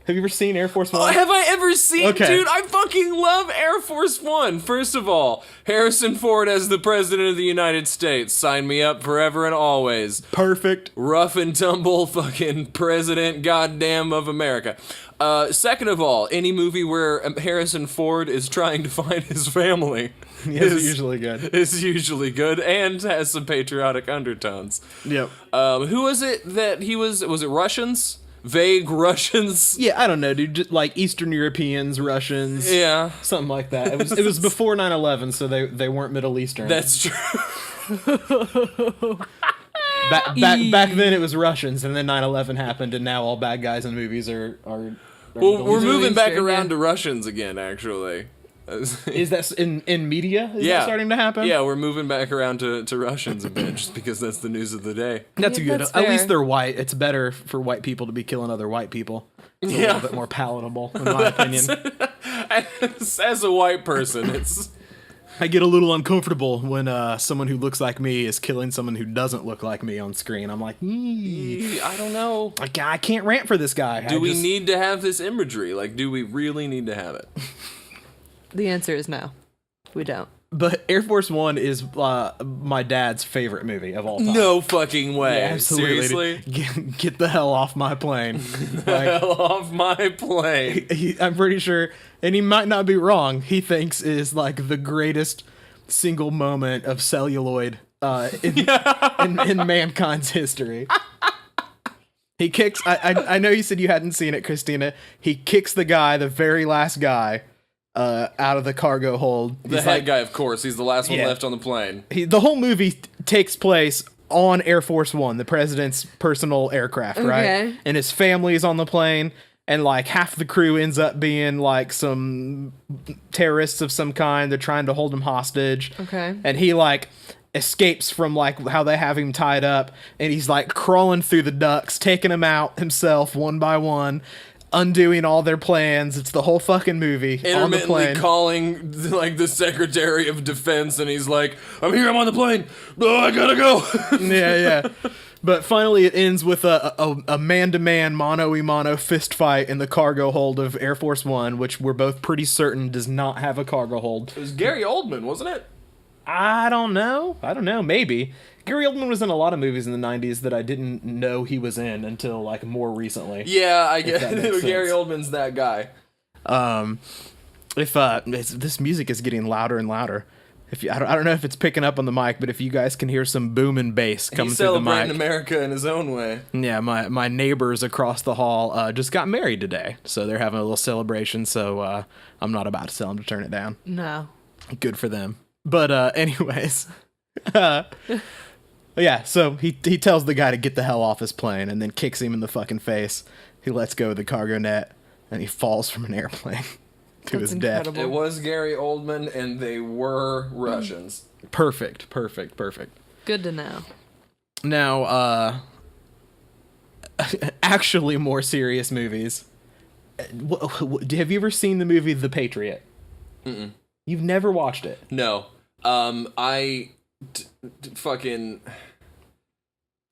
Have you ever seen Air Force One? Have I ever seen? Okay. Dude, I fucking love Air Force One. First of all, Harrison Ford as the President of the United States. Sign me up forever and always. Perfect. Rough and tumble fucking president goddamn of America. Second of all, any movie where Harrison Ford is trying to find his family is usually good. Is usually good and has some patriotic undertones. Yep. Who was it that he was it Russians? Vague Russians? Yeah, I don't know, dude. Just like Eastern Europeans, Russians. Yeah. Something like that. It was before 9/11, so they weren't Middle Eastern. That's true. Back then it was Russians, and then 9/11 happened, and now all bad guys in movies are well, we're moving back Eastern, around yeah. to Russians again, actually. Is that in media? Is that starting to happen? Yeah, we're moving back around to Russians a bit, just because that's the news of the day. That's Yeah, good. that's At least fair. they're white. It's better for white people to be killing other white people. It's a little bit more palatable, in my opinion. As a white person, it's... I get a little uncomfortable when someone who looks like me is killing someone who doesn't look like me on screen. I'm like, I don't know. I can't rant for this guy. Do we need to have this imagery? Like, do we really need to have it? The answer is no. We don't. But Air Force One is my dad's favorite movie of all time. No fucking way. Yeah, absolutely. Seriously? Get the hell off my plane. Hell off my plane. I'm pretty sure, and he might not be wrong, he thinks is like the greatest single moment of celluloid in mankind's history. He kicks, I know you said you hadn't seen it, Christina. He kicks the very last guy, out of the cargo hold. The head guy, of course. He's the last one left on the plane. The whole movie takes place on Air Force One, the president's personal aircraft, right? And his family is on the plane, and like half the crew ends up being like some terrorists of some kind. They're trying to hold him hostage. Okay. And he like escapes from like how they have him tied up, and he's like crawling through the ducts, taking them out himself one by one, undoing all their plans. It's the whole fucking movie on the plane. Intermittently calling like the Secretary of Defense, and he's like, "I'm here. I'm on the plane. Oh, I gotta go." Yeah. But finally, it ends with a man-to-man, mano-a-mano fist fight in the cargo hold of Air Force One, which we're both pretty certain does not have a cargo hold. It was Gary Oldman, wasn't it? I don't know. Maybe. Gary Oldman was in a lot of movies in the 90s that I didn't know he was in until, like, more recently. Yeah, I guess Gary Oldman's that guy. This music is getting louder and louder. I don't know if it's picking up on the mic, but if you guys can hear some booming bass coming through the mic. He's celebrating America in his own way. Yeah, my neighbors across the hall just got married today, so they're having a little celebration, so I'm not about to tell them to turn it down. No. Good for them. But anyways, yeah, so he tells the guy to get the hell off his plane and then kicks him in the fucking face. He lets go of the cargo net, and he falls from an airplane. To his death. It was Gary Oldman, and they were Russians. Perfect. Good to know. Now, actually more serious movies. Have you ever seen the movie The Patriot? Mm-mm. You've never watched it? No. Fucking...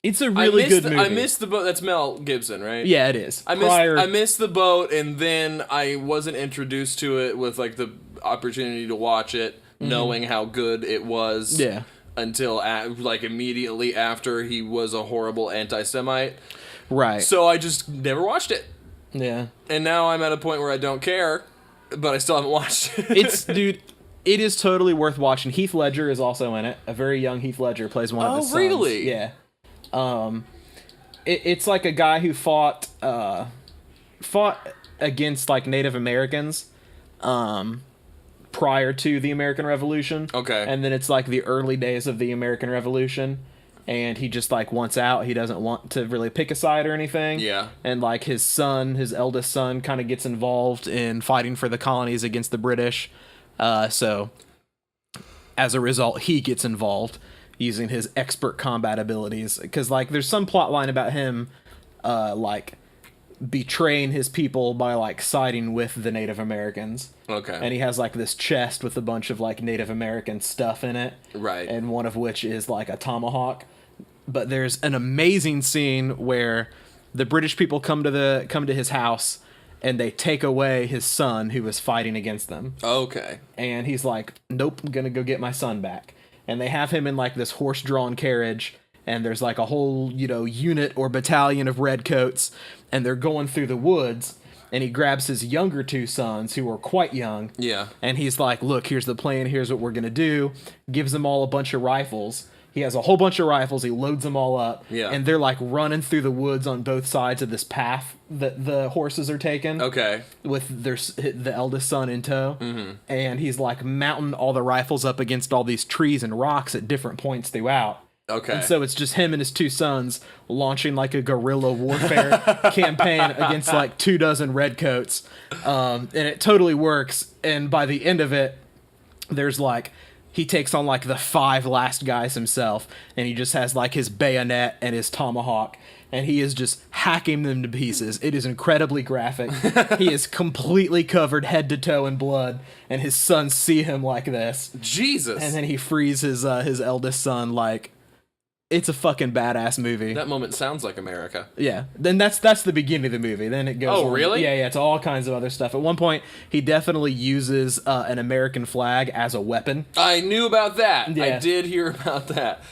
It's a really good movie. I missed the boat. That's Mel Gibson, right? Yeah, it is. I missed the boat, and then I wasn't introduced to it with like the opportunity to watch it, knowing how good it was. Yeah. Until like immediately after he was a horrible anti-Semite. Right. So I just never watched it. Yeah. And now I'm at a point where I don't care, but I still haven't watched it. It is totally worth watching. Heath Ledger is also in it. A very young Heath Ledger plays one of his sons. Oh, really? Yeah. It's like a guy who fought against like Native Americans, prior to the American Revolution. Okay. And then it's like the early days of the American Revolution, and he just like wants out. He doesn't want to really pick a side or anything. Yeah. And like his eldest son, kind of gets involved in fighting for the colonies against the British. So as a result, he gets involved using his expert combat abilities, because like there's some plot line about him like betraying his people by like siding with the Native Americans. Okay. And he has like this chest with a bunch of like Native American stuff in it. Right. And one of which is like a tomahawk. But there's an amazing scene where the British people come to his house, and they take away his son who was fighting against them. Okay. And he's like, nope, I'm gonna go get my son back. And they have him in like this horse-drawn carriage, and there's like a whole, unit or battalion of redcoats, and they're going through the woods, and he grabs his younger two sons, who are quite young. Yeah. And he's like, look, here's the plan, here's what we're gonna do. Gives them all a bunch of rifles. He has a whole bunch of rifles, he loads them all up, and they're like running through the woods on both sides of this path that the horses are taking. Okay. With the eldest son in tow. Mm-hmm. And he's like mounting all the rifles up against all these trees and rocks at different points throughout. Okay. And so it's just him and his two sons launching like a guerrilla warfare campaign against like 24 redcoats. And it totally works. And by the end of it, there's like... he takes on like the 5 last guys himself, and he just has like his bayonet and his tomahawk, and he is just hacking them to pieces. It is incredibly graphic. He is completely covered head to toe in blood, and his sons see him like this. Jesus. And then he frees his eldest son. Like, it's a fucking badass movie. That moment sounds like America. Yeah. Then that's the beginning of the movie. Then it goes. Oh, on. really? Yeah. It's all kinds of other stuff. At one point, he definitely uses an American flag as a weapon. I knew about that. Yeah. I did hear about that.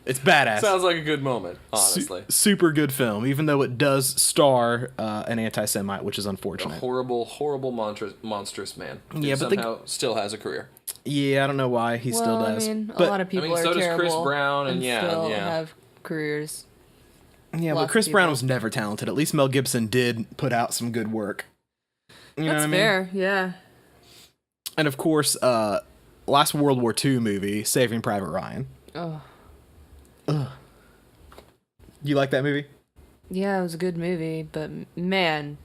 It's badass. Sounds like a good moment, honestly. Super good film, even though it does star an anti-Semite, which is unfortunate. A horrible, horrible, monstrous man. Yeah, but somehow still has a career. Yeah, I don't know why he still does. I mean, a lot of people are so does terrible. Chris Brown, and still have careers. Yeah, but Chris Brown was never talented. At least Mel Gibson did put out some good work. You know what I mean? Fair, yeah. And of course, last World War II movie, Saving Private Ryan. Oh. Ugh. You like that movie? Yeah, it was a good movie, but man,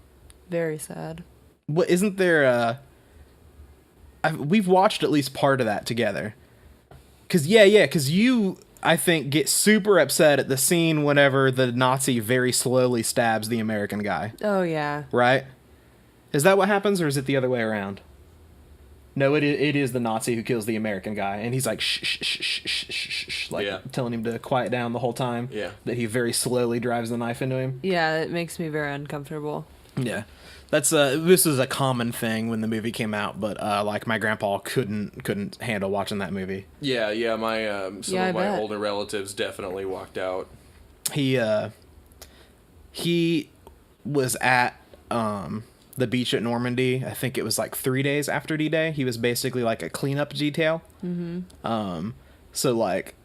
Very sad. What isn't there? We've watched at least part of that together. Cause cause you, I think, get super upset at the scene whenever the Nazi very slowly stabs the American guy. Oh, yeah. Right? Is that what happens, or is it the other way around? No, it is the Nazi who kills the American guy, and he's like shh shh shh shh shh shh, shh like telling him to quiet down the whole time. Yeah. That he very slowly drives the knife into him. Yeah, it makes me very uncomfortable. Yeah. That's this is a common thing when the movie came out, but like my grandpa couldn't handle watching that movie. Yeah, my some of my older relatives definitely walked out. He was at the beach at Normandy. I think it was like 3 days after D-Day. He was basically like a cleanup detail. Mm-hmm. So like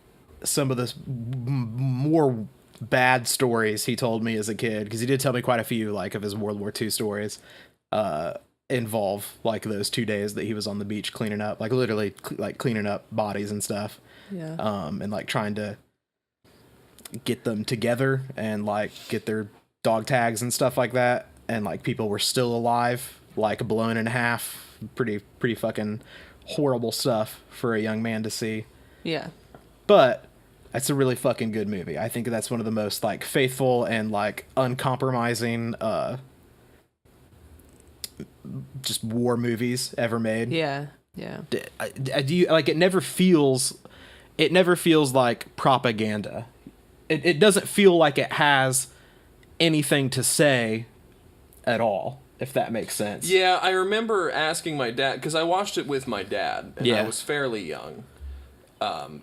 some of the more bad stories he told me as a kid, because he did tell me quite a few like of his World War II stories, involve like those 2 days that he was on the beach cleaning up, like literally like cleaning up bodies and stuff. Yeah. And like trying to get them together and like get their dog tags and stuff like that. And like people were still alive, like blown in half. Pretty fucking horrible stuff for a young man to see. Yeah. But it's a really fucking good movie. I think that's one of the most like faithful and like uncompromising just war movies ever made. Yeah. Yeah. Do you like it? Never feels like propaganda. It doesn't feel like it has anything to say at all, if that makes sense. Yeah, I remember asking my dad, because I watched it with my dad, and I was fairly young.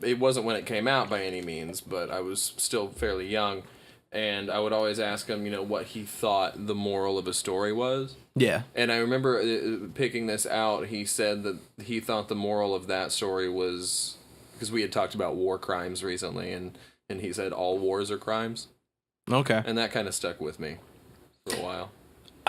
It wasn't when it came out by any means, but I was still fairly young, and I would always ask him, what he thought the moral of a story was. Yeah. And I remember picking this out. He said that he thought the moral of that story was, because we had talked about war crimes recently, and he said all wars are crimes. Okay. And that kind of stuck with me for a while.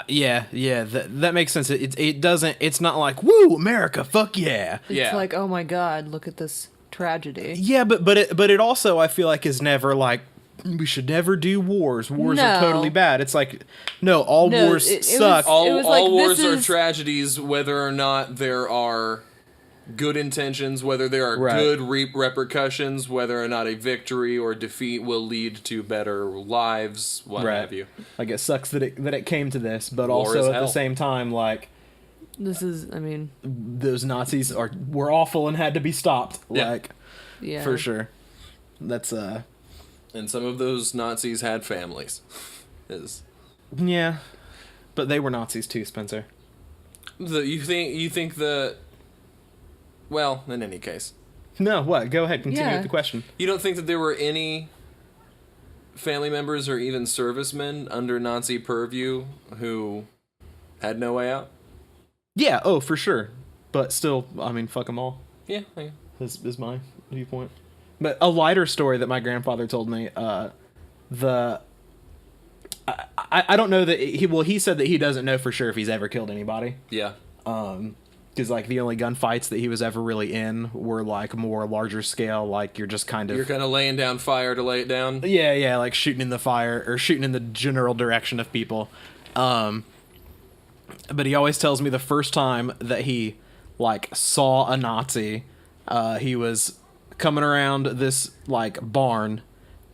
Yeah, that makes sense. It doesn't. It's not like woo America, fuck yeah. It's like, oh my god, look at this tragedy. Yeah, but it also, I feel like, is never like we should never do wars. Wars are totally bad. It's like no, all wars suck. All wars are tragedies, whether or not there are good intentions, whether there are good repercussions, whether or not a victory or defeat will lead to better lives, what have you. Like it sucks that it came to this, but war also at the same time, like this is, I mean, those Nazis were awful and had to be stopped. Like, for sure. That's and some of those Nazis had families. Yeah, but they were Nazis too, Spencer. You think that? Well, in any case. No, what? Go ahead, continue with the question. You don't think that there were any family members or even servicemen under Nazi purview who had no way out? Yeah, for sure. But still, I mean, fuck them all. Yeah. Is my viewpoint. But a lighter story that my grandfather told me, I don't know that he said that he doesn't know for sure if he's ever killed anybody. Yeah. Because like the only gunfights that he was ever really in were like more larger scale, like you're kind of laying down fire to lay it down. Yeah, like shooting in the fire or shooting in the general direction of people. But he always tells me the first time that he like saw a Nazi, he was coming around this like barn,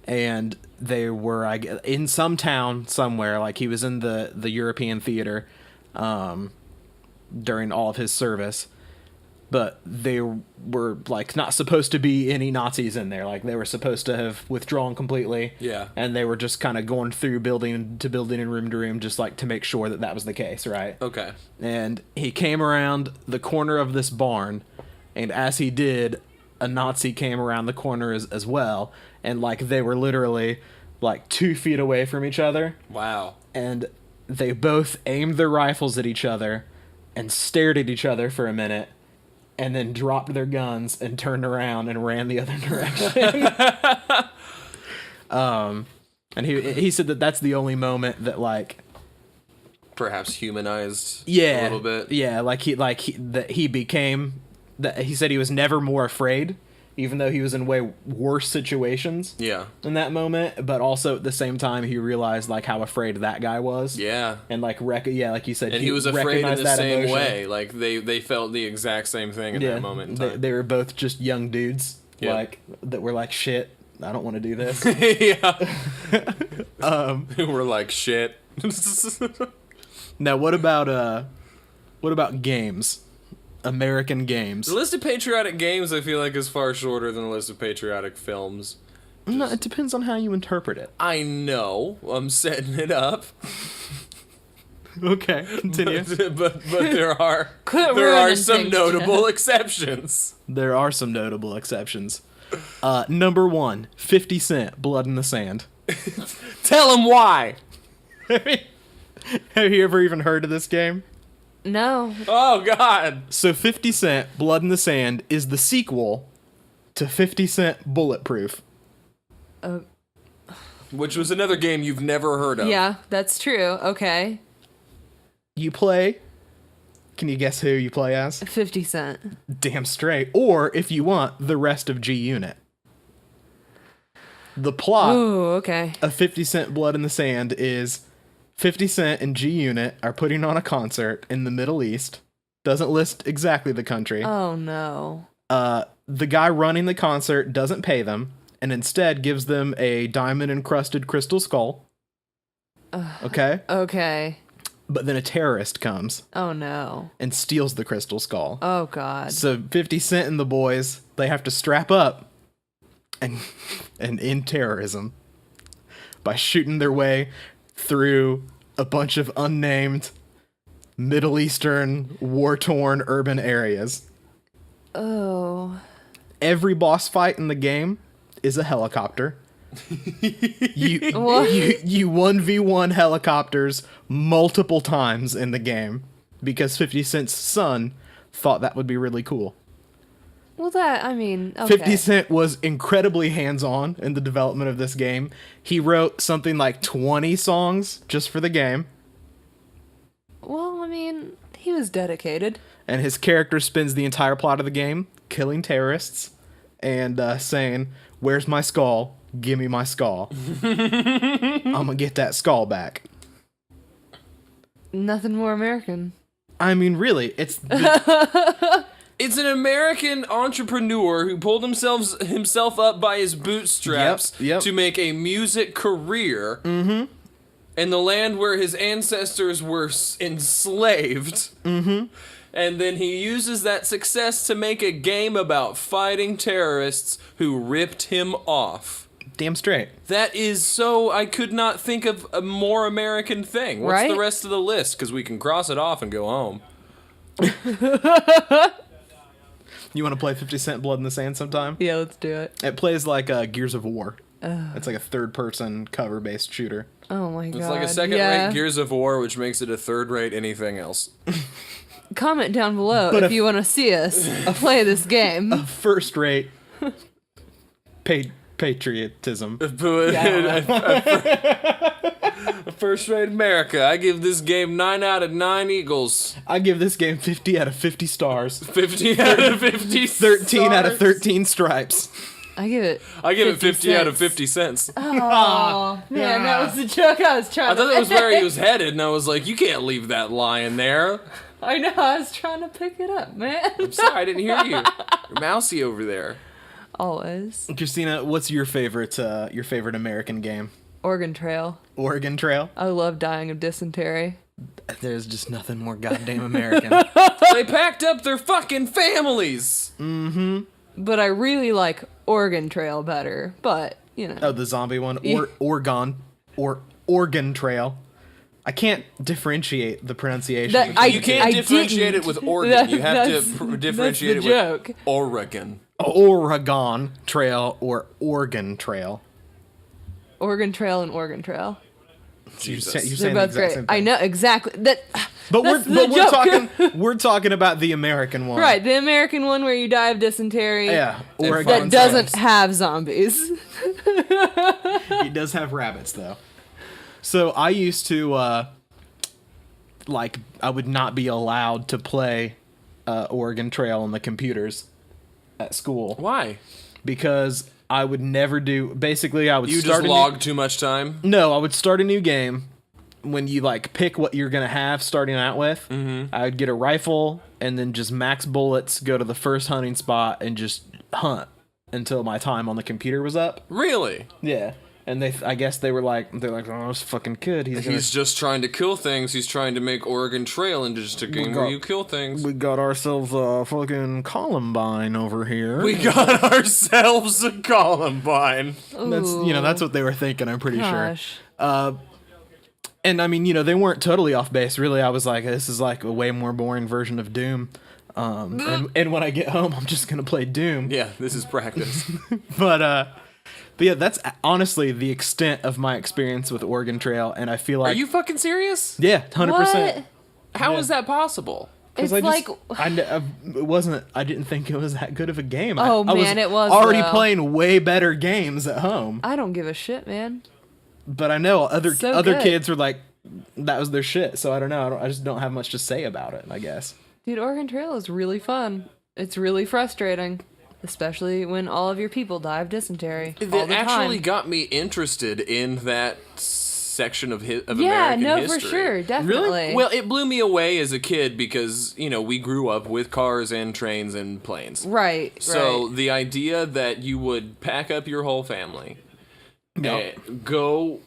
and they were in some town somewhere. Like he was in the European theater. During all of his service, but they were like not supposed to be any Nazis in there. Like they were supposed to have withdrawn completely. Yeah. And they were just kind of going through building to building and room to room, just like to make sure that was the case. Right. Okay. And he came around the corner of this barn, and as he did, a Nazi came around the corner as well. And like, they were literally like 2 feet away from each other. Wow. And they both aimed their rifles at each other and stared at each other for a minute, and then dropped their guns and turned around and ran the other direction. And he said that that's the only moment that like perhaps humanized a little bit. Yeah, he said he was never more afraid. even though he was in way worse situations. Yeah. In that moment, but also at the same time he realized like how afraid that guy was. Yeah. And like like you said, and he was afraid in the same emotion. way. Like they felt the exact same thing in that moment in time. They were both just young dudes like that were like, shit, I don't want to do this. Yeah. We're like, shit. Now what about games? American games. The list of patriotic games I feel like is far shorter than the list of patriotic films. No, it depends on how you interpret it. I know. I'm setting it up. Okay, continue. But there are some notable exceptions. There are some notable exceptions. Number 1, 50 Cent, Blood in the Sand. Tell him why. Have you ever even heard of this game? No. Oh, God. So 50 Cent, Blood in the Sand is the sequel to 50 Cent Bulletproof. Which was another game you've never heard of. Yeah, that's true. Okay. You play... Can you guess who you play as? 50 Cent. Damn straight. Or, if you want, the rest of G-Unit. The plot of 50 Cent Blood in the Sand is 50 Cent and G-Unit are putting on a concert in the Middle East. Doesn't list exactly the country. Oh, no. The guy running the concert doesn't pay them, and instead gives them a diamond-encrusted crystal skull. Okay? Okay. But then a terrorist comes. Oh, no. And steals the crystal skull. Oh, God. So 50 Cent and the boys, they have to strap up and end terrorism by shooting their way through a bunch of unnamed Middle Eastern war-torn urban areas. Oh. Every boss fight in the game is a helicopter. You 1v1 helicopters multiple times in the game because 50 Cent's son thought that would be really cool. Well, okay. 50 Cent was incredibly hands-on in the development of this game. He wrote something like 20 songs just for the game. Well, I mean, he was dedicated. And his character spends the entire plot of the game killing terrorists and saying, "Where's my skull? Give me my skull. I'm gonna get that skull back." Nothing more American. I mean, really, it's an American entrepreneur who pulled himself up by his bootstraps to make a music career in the land where his ancestors were enslaved. And then he uses that success to make a game about fighting terrorists who ripped him off. Damn straight. That is so... I could not think of a more American thing. What's the rest of the list? Because we can cross it off and go home. You want to play 50 Cent Blood in the Sand sometime? Yeah, let's do it. It plays like Gears of War. It's like a third-person cover-based shooter. Oh my god. It's like a second-rate Gears of War, which makes it a third-rate anything else. Comment down below if you want to see us play this game. A first-rate patriotism. A first-rate America. I give this game 9 out of 9 eagles. I give this game 50 out of 50 stars. 50 out of 50 13 out of 13 stripes. I give it 50 out of 50 cents. Oh, man, that was the joke I was trying to thought that was where he was headed, and I was like, you can't leave that lying there. I know, I was trying to pick it up, man. I'm sorry, I didn't hear you. You're mousy over there. Always. Christina, what's your favorite American game? Oregon Trail. Oregon Trail? I love dying of dysentery. There's just nothing more goddamn American. They packed up their fucking families. Mm-hmm. But I really like Oregon Trail better, but, you know. Oh, the zombie one? Oregon Trail. I can't differentiate the pronunciation. You can't differentiate it with Oregon. You have to differentiate it with Oregon. Oregon Trail or Oregon Trail. Oregon Trail and Oregon Trail. Jesus. You're They're saying both the exact great. same thing. I know exactly that. But we're talking about the American one, right? The American one where you die of dysentery. Yeah, that doesn't have zombies. He does have rabbits though. So I used to I would not be allowed to play Oregon Trail on the computers at school. Why? because I would never do. Basically, I would You start just log too much time? No, I would start a new game. When you like pick what you're gonna have starting out with, I would get a rifle and then just max bullets, go to the first hunting spot and just hunt until my time on the computer was up. Really? Yeah. And I guess they're like, oh, this fucking kid. He's just trying to kill things. He's trying to make Oregon Trail into just a game where you kill things. We got ourselves a fucking Columbine over here. We got ourselves a Columbine. That's what they were thinking. I'm pretty Gosh. sure. And I mean, they weren't totally off base. Really, I was like, this is like a way more boring version of Doom. And when I get home, I'm just gonna play Doom. Yeah, this is practice. But yeah, that's honestly the extent of my experience with Oregon Trail, and I feel like... Are you fucking serious? Yeah, 100%. How is that possible? It's I didn't think it was that good of a game. Oh, I man, it was, already though. playing way better games at home. I don't give a shit, man. But I know other good. kids were like, that was their shit. So I don't know. I just don't have much to say about it, I guess. Dude, Oregon Trail is really fun. It's really frustrating. Especially when all of your people die of dysentery. That actually got me interested in that section of American history. For sure, definitely. Really? Well, it blew me away as a kid because, we grew up with cars and trains and planes. Right, So the idea that you would pack up your whole family, and go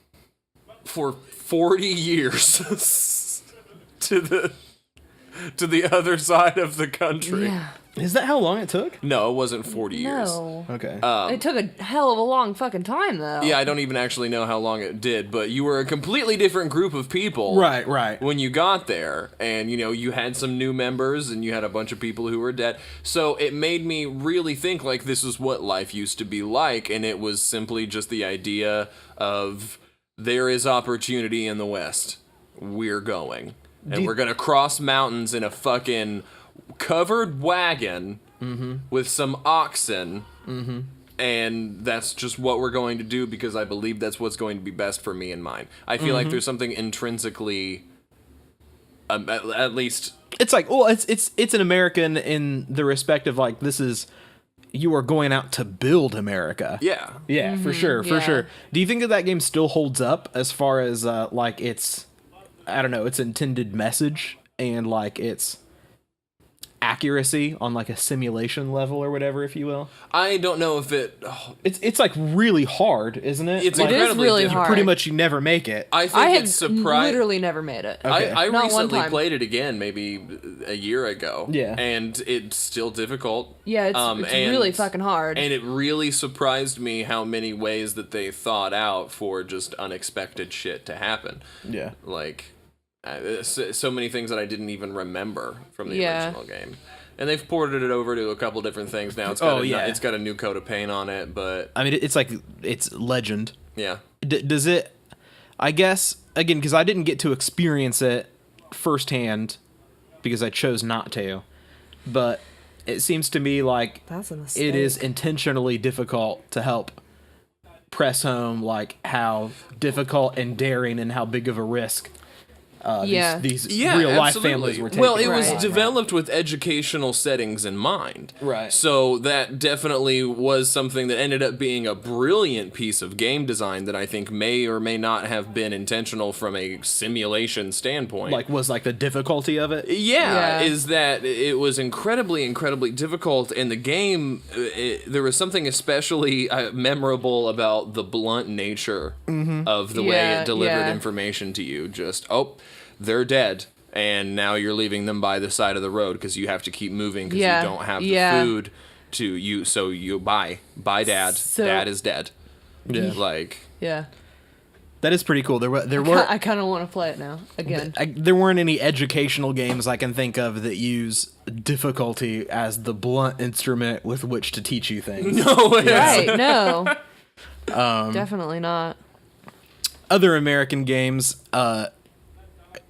for 40 years to the other side of the country. Yeah. Is that how long it took? No, it wasn't 40 years. No. Okay. It took a hell of a long fucking time, though. Yeah, I don't even actually know how long it did, but you were a completely different group of people. Right. When you got there, and, you had some new members, and you had a bunch of people who were dead. So it made me really think, like, this is what life used to be like, and it was simply just the idea of there is opportunity in the West. We're going. And we're going to cross mountains in a fucking covered wagon with some oxen, and that's just what we're going to do because I believe that's what's going to be best for me and mine. I feel like there's something intrinsically, at least... It's like, well, it's an American in the respect of, like, you are going out to build America. Yeah. Yeah, for sure. Do you think that game still holds up as far as, like, its intended message and, like, its accuracy on like a simulation level or whatever, if you will? I don't know if it... It's like really hard, isn't it? It's like, incredibly really difficult. hard. Pretty much you never make it. I think I it's have literally never made it. Okay. I Not one recently time. played it again, maybe a year ago. Yeah. And it's still difficult. Yeah, it's really fucking hard. And it really surprised me how many ways that they thought out for just unexpected shit to happen. Yeah. Like, so many things that I didn't even remember from the Yeah. original game. And they've ported it over to a couple different things now. It's got it's got a new coat of paint on it, but... I mean, it's legend. Yeah. Does it... I guess, again, because I didn't get to experience it firsthand because I chose not to, but it seems to me like That's a mistake. it is intentionally difficult to help press home like how difficult and daring and how big of a risk these real life families were taking. Well, it was Right. developed with educational settings in mind. Right. So that definitely was something that ended up being a brilliant piece of game design that I think may or may not have been intentional from a simulation standpoint. Like, was like the difficulty of it? Yeah, Yeah. is that it was incredibly, incredibly difficult, and the game, there was something especially memorable about the blunt nature of the way Yeah, it delivered yeah. information to you. Just, they're dead, and now you're leaving them by the side of the road because you have to keep moving because Yeah, you don't have the yeah. food to you, so you bye dad. So- Dad is dead. Yeah. Like... Yeah. That is pretty cool. There were I kind of want to play it now again. there weren't any educational games I can think of that use difficulty as the blunt instrument with which to teach you things. No, it's- Right? No. Definitely not. Other American games,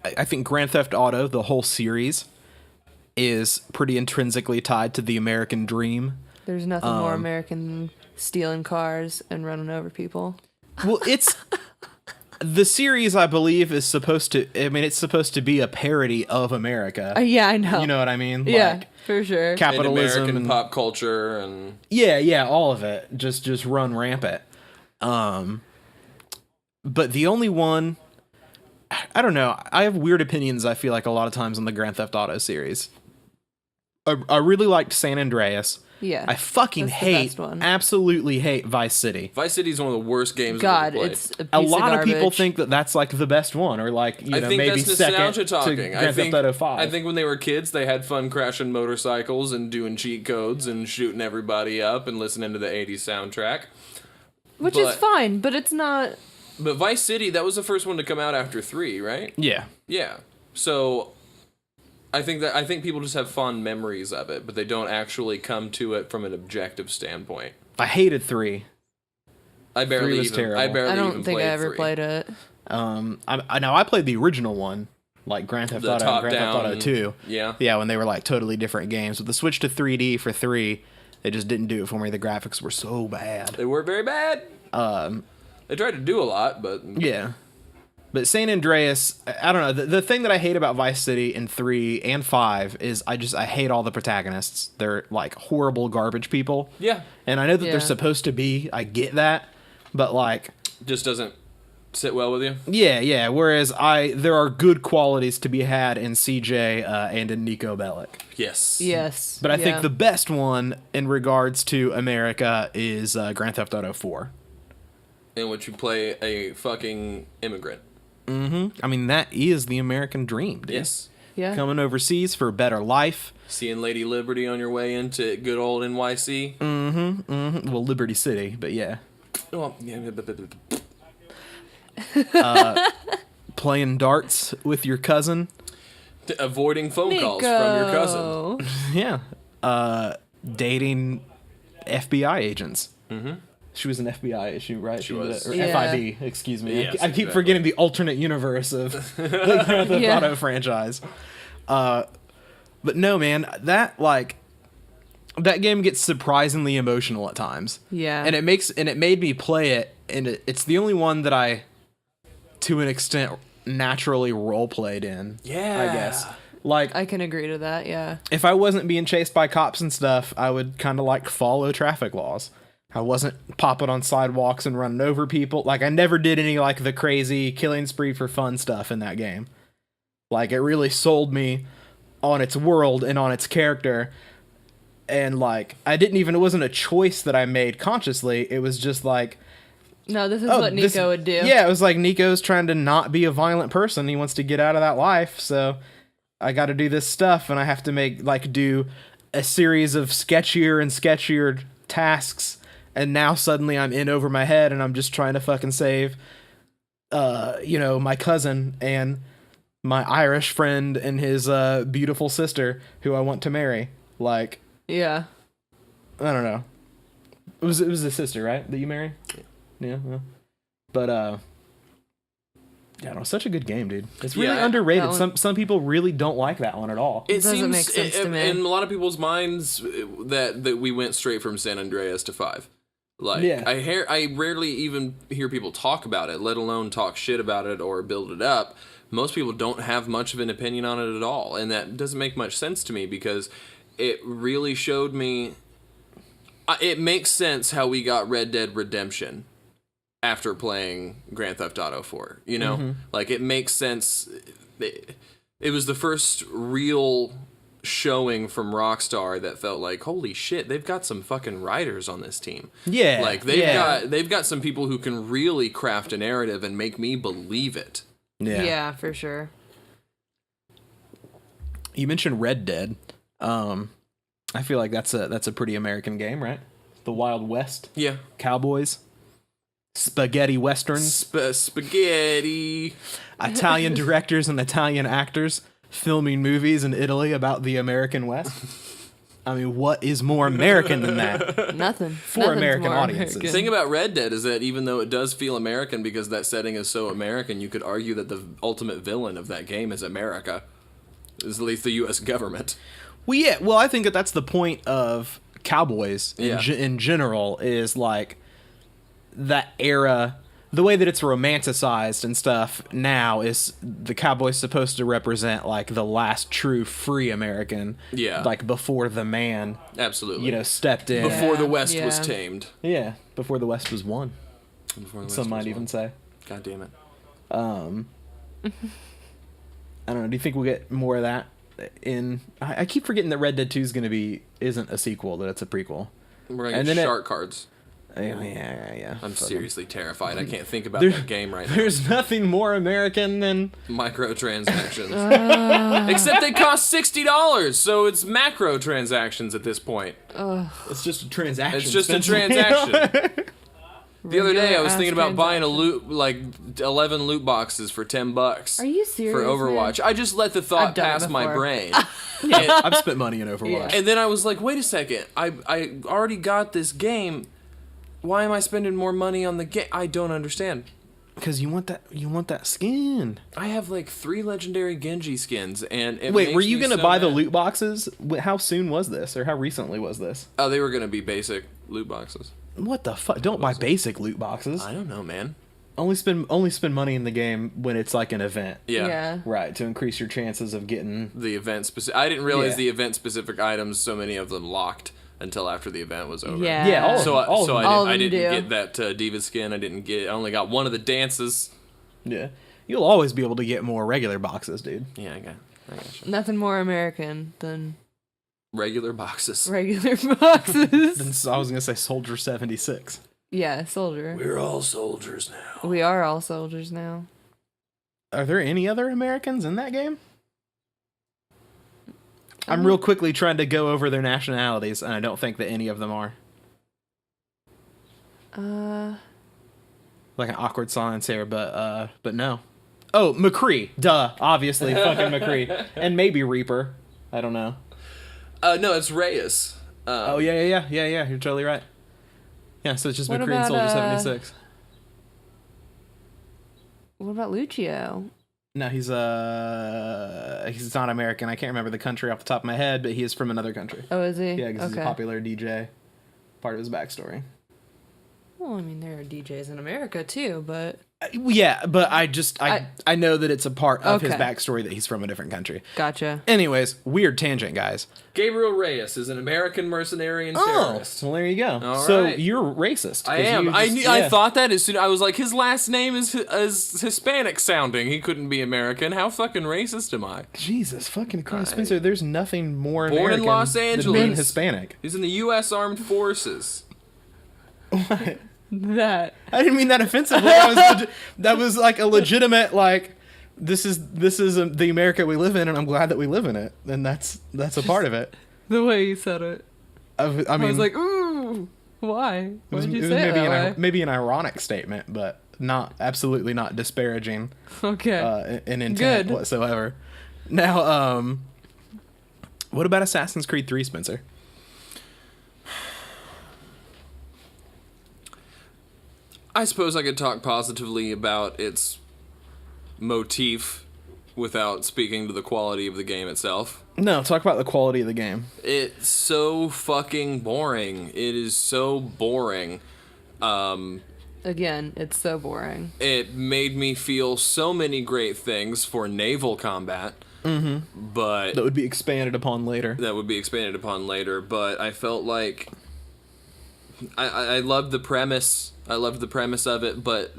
I think Grand Theft Auto, the whole series, is pretty intrinsically tied to the American dream. There's nothing more American than stealing cars and running over people. Well, it's The series, I believe, is supposed to. I mean, it's supposed to be a parody of America. Yeah, I know. You know what I mean? Yeah, Like, for sure. capitalism, American pop culture, and yeah, all of it just run rampant. But the only one, I don't know. I have weird opinions. I feel like a lot of times on the Grand Theft Auto series. I really liked San Andreas. Yeah. I fucking That's the hate, best one. absolutely hate Vice City. Vice City is one of the worst games God, I've ever played. it's a piece A lot of people garbage. think that that's like the best one, or like I think maybe that's second nostalgia talking. to Grand Theft Auto 5. I think when they were kids, they had fun crashing motorcycles and doing cheat codes and shooting everybody up and listening to the 80s soundtrack. Which is but- fine, but it's not... But Vice City, that was the first one to come out after 3, right? Yeah. Yeah. So I think people just have fond memories of it, but they don't actually come to it from an objective standpoint. I hated 3. I barely 3 was even terrible. I barely I don't even think I played ever 3. played it. I played the original one, like Grand Theft The Auto and Grand Theft top-down, Auto 2. yeah. Yeah, when they were like totally different games. With the switch to 3D for 3, they just didn't do it for me. The graphics were so bad. They were very bad. They tried to do a lot, but Yeah. But San Andreas, I don't know. The thing that I hate about Vice City in 3 and 5 is I hate all the protagonists. They're like horrible garbage people. yeah, And I know that Yeah. they're supposed to be. I get that. But like, just doesn't sit well with you. yeah. Whereas there are good qualities to be had in CJ and in Nico Bellic. Yes. Yes. But I yeah. think the best one in regards to America is Grand Theft Auto 4. In which you play a fucking immigrant. I mean, that is the American dream, dude. Yes. Yeah. Coming overseas for a better life. Seeing Lady Liberty on your way into good old NYC. Well, Liberty City, but yeah. Well, yeah. Playing darts with your cousin. Avoiding phone calls from your cousin. Nico. Yeah. Dating FBI agents. She was an FBI issue, right? She was. Or Yeah. FIB, excuse me. Yes, I keep exactly. forgetting the alternate universe of the Grand Theft Yeah. Auto franchise. But no, man, that game gets surprisingly emotional at times. Yeah. And it made me play it, and it's the only one that I, to an extent, naturally role played in. Yeah. I guess. Like, I can agree to that, yeah. if I wasn't being chased by cops and stuff, I would kind of like follow traffic laws. I wasn't popping on sidewalks and running over people. Like, I never did any like the crazy killing spree for fun stuff in that game. Like, it really sold me on its world and on its character. And like, it wasn't a choice that I made consciously. It was just like, No, this is what Nico would do. yeah, it was like Nico's trying to not be a violent person. He wants to get out of that life. So I got to do this stuff, and I have to do a series of sketchier and sketchier tasks. And now suddenly I'm in over my head, and I'm just trying to fucking save, my cousin and my Irish friend and his beautiful sister who I want to marry. Like, Yeah. I don't know. It was a sister, right, that you married? Yeah. But I don't know, such a good game, dude. It's really Yeah, underrated. that one- some people really don't like that one at all. It doesn't seems make sense to me. in a lot of people's minds that we went straight from San Andreas to 5. Like, Yeah. I rarely even hear people talk about it, let alone talk shit about it or build it up. Most people don't have much of an opinion on it at all, and that doesn't make much sense to me because it really showed me. It makes sense how we got Red Dead Redemption after playing Grand Theft Auto 4. You know, like it makes sense. It was the first real showing from Rockstar that felt like, holy shit, they've got some fucking writers on this team. Yeah, Like they've got some people who can really craft a narrative and make me believe it. Yeah, for sure. You mentioned Red Dead. I feel like that's a pretty American game, right? The Wild West, Yeah. cowboys, spaghetti westerns, Spaghetti. Italian directors and Italian actors filming movies in Italy about the American West. I mean, what is more American than that? Nothing. For Nothing's American more audiences. The thing about Red Dead is that even though it does feel American because that setting is so American, you could argue that the ultimate villain of that game is America. Is at least the U.S. government. Well, yeah. Well, I think that's the point of cowboys Yeah. in general is like that era the way that it's romanticized and stuff now is the cowboy's supposed to represent like the last true free American. Yeah. Like before the man, Absolutely. stepped in. Before the Yeah, West was yeah. tamed. Yeah, before the West was won. Before the West Some might was even won. say. God damn it. I don't know. Do you think we'll get more of that in? I keep forgetting that Red Dead 2 isn't a sequel; that it's a prequel. We're And gonna then get shark cards. Yeah. I'm seriously terrified. I can't think about There- that game right now. There's nothing more American than Microtransactions. Except they cost $60, so it's macro transactions at this point. it's just a transaction. It's just a Spencer. transaction. The other day, I was Regular-ass thinking about buying a transaction. loot, like 11 loot boxes for $10. Are you serious? For Overwatch? man? I just let the thought I've done it pass my before. brain. I've spent money in Overwatch. Yeah. And then I was like, wait a second. I already got this game. Why am I spending more money on the game? I don't understand. Because you want that skin. I have like 3 legendary Genji skins, and it Wait, makes were you me gonna so buy the mad. loot boxes? How soon was this, or how recently was this? Oh, they were gonna be basic loot boxes. What the fuck? Don't buy basic loot boxes. I don't know, man. Only spend money in the game when it's like an event. Yeah. Right, to increase your chances of getting. The event specific. I didn't realize Yeah. the event specific items. So many of them locked until after the event was over. Yeah. Yeah, all of So them, all of them. All of I them didn't do. get that Diva skin. I only got one of the dances. Yeah, you'll always be able to get more regular boxes, dude. Yeah, I got you. Nothing more American than Regular boxes. regular boxes. I was gonna say Soldier 76. Yeah, soldier. We're all soldiers now. We are all soldiers now. Are there any other Americans in that game? I'm real quickly trying to go over their nationalities, and I don't think that any of them are. Like an awkward silence here, but no. Oh, McCree, duh, obviously, fucking McCree, and maybe Reaper. I don't know. No, it's Reyes. Oh yeah. You're totally right. Yeah, so it's just What McCree and about, Soldier 76. What about Lucio? No, he's not American. I can't remember the country off the top of my head, but he is from another country. Oh, is he? Yeah, because he's a popular DJ. Part of his backstory. Well, I mean, there are DJs in America too, but Yeah, but I know that it's a part of his Okay. backstory that he's from a different country. gotcha. Anyways, weird tangent, guys. Gabriel Reyes is an American mercenary and Oh, terrorist. well, there you go. All so right. you're racist. I 'cause am. you just- I yeah. thought that as soon. I was like, his last name is Hispanic sounding. He couldn't be American. How fucking racist am I? Jesus fucking Christ, Spencer. There's nothing more Born in American Los than Angeles. being Hispanic. He's in the U.S. Armed Forces. That I didn't mean that offensively. That was like a legitimate like. This is the America we live in, and I'm glad that we live in it, and that's a part of it. the way you said it, I mean, I was like, ooh, why? it Why was, did you it was say it maybe that way? maybe an ironic statement, but absolutely not disparaging Okay. in intent Good. whatsoever. Now, what about Assassin's Creed 3, Spencer? I suppose I could talk positively about its motif without speaking to the quality of the game itself. No, talk about the quality of the game. It's so fucking boring. It is so boring. Again, it's so boring. It made me feel so many great things for naval combat, but That would be expanded upon later. that would be expanded upon later. But I felt like I loved the premise. I loved the premise of it, but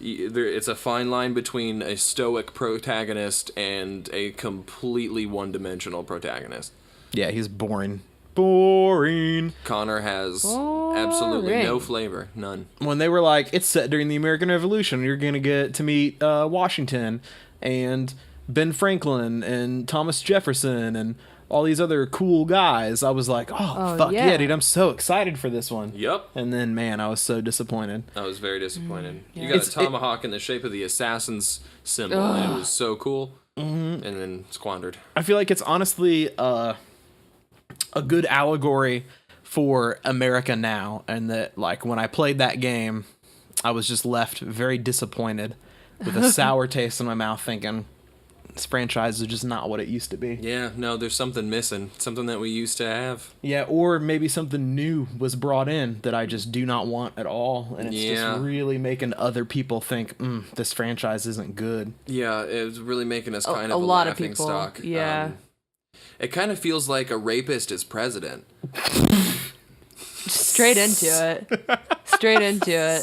it's a fine line between a stoic protagonist and a completely one-dimensional protagonist. Yeah, he's boring. Boring. Connor has absolutely no Boring. flavor, none. When they were like, it's set during the American Revolution, you're gonna get to meet Washington and Ben Franklin and Thomas Jefferson and all these other cool guys, I was like, oh fuck yeah, yeah. dude, I'm so excited for this one. Yep. And then, man, I was so disappointed. I was very disappointed. yeah. You got a It's- tomahawk in the shape of the assassin's symbol, and it was so cool, and then squandered. I feel like it's honestly a good allegory for America now, and that like when I played that game, I was just left very disappointed with a sour taste in my mouth, thinking, This franchise is just not what it used to be. Yeah, no, there's something missing. Something that we used to have. Yeah, or maybe something new was brought in that I just do not want at all. And it's just really making other people think, this franchise isn't good. Yeah, it's really making us kind of a lot of laughing people. stock. Yeah. It kind of feels like a rapist is president. Straight into it. Straight into it.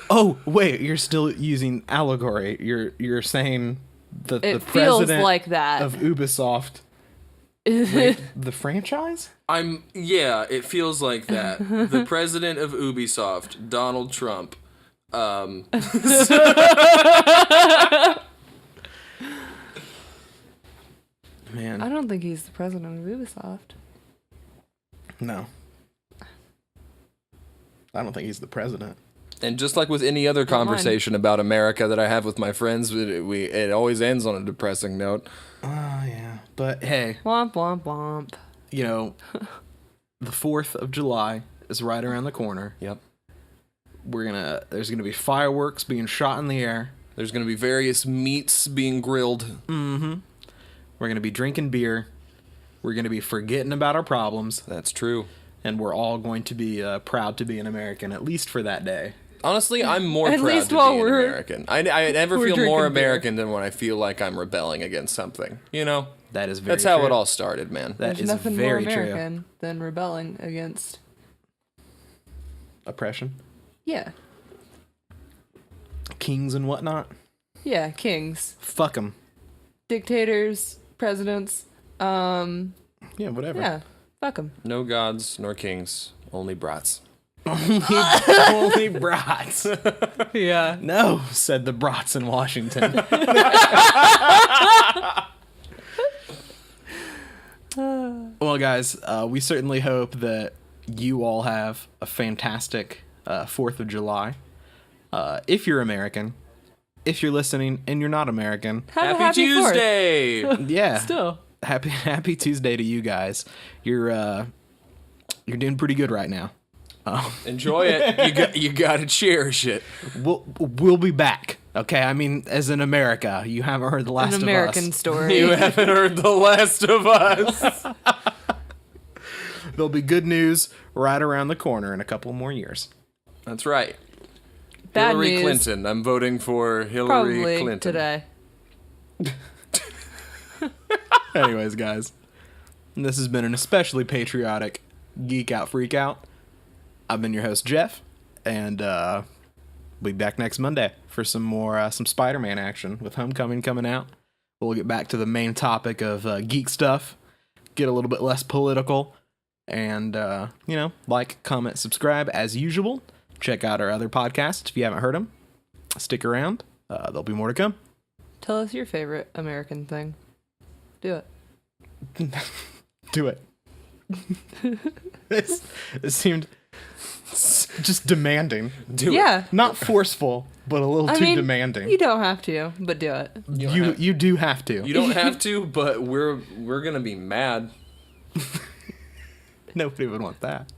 Oh, wait, you're still using allegory. You're saying that the It feels president like that. of Ubisoft raped the franchise? It feels like that. The president of Ubisoft, Donald Trump. Man. I don't think he's the president of Ubisoft. No. I don't think he's the president. And just like with any other conversation about America that I have with my friends, it always ends on a depressing note. Oh, yeah. But hey. Womp, womp, womp. You know, the 4th of July is right around the corner. Yep. There's gonna be fireworks being shot in the air. There's gonna be various meats being grilled. Mm-hmm. We're gonna be drinking beer. We're gonna be forgetting about our problems. That's true. And we're all going to be proud to be an American, at least for that day. Honestly, I'm more At proud least to while be an we're- American. I never we're feel more drinking beer. American than when I feel like I'm rebelling against something. You know? That is very That's how true. it all started, man. That There's is nothing very more true. American than rebelling against. Oppression. Yeah. Kings and whatnot. Yeah, kings. Fuck them. Dictators, presidents. Yeah, whatever. Yeah, fuck them. No gods nor kings, only brats. Only brats. Yeah. No, said the brats in Washington. Well, guys, we certainly hope that you all have a fantastic 4th of July. If you're American, if you're listening and you're not American, Have a Happy Fourth. Tuesday! yeah, Still. happy Tuesday to you guys. You're doing pretty good right now. Enjoy it. You gotta cherish it. We'll be back. Okay, I mean, as in America, you haven't heard the last An of American us. story. You haven't heard The Last of Us. There'll be good news right around the corner in a couple more years. That's right. Bad Hillary news. Clinton. I'm voting for Hillary Probably Clinton. today. Anyways, guys, this has been an especially patriotic Geekout Freakout. I've been your host, Jeff, and we'll be back next Monday for some more some SpiderMan action with Homecoming coming out. We'll get back to the main topic of geek stuff, get a little bit less political, and, like, comment, subscribe as usual. Check out our other podcasts if you haven't heard them. Stick around. There'll be more to come. Tell us your favorite American thing. Do it. Do it. It seemed just demanding. Do Yeah. Not forceful, but a little I too mean, demanding. You don't have to, but do it. You do have to. You don't have to, but we're gonna be mad. Nobody would want that.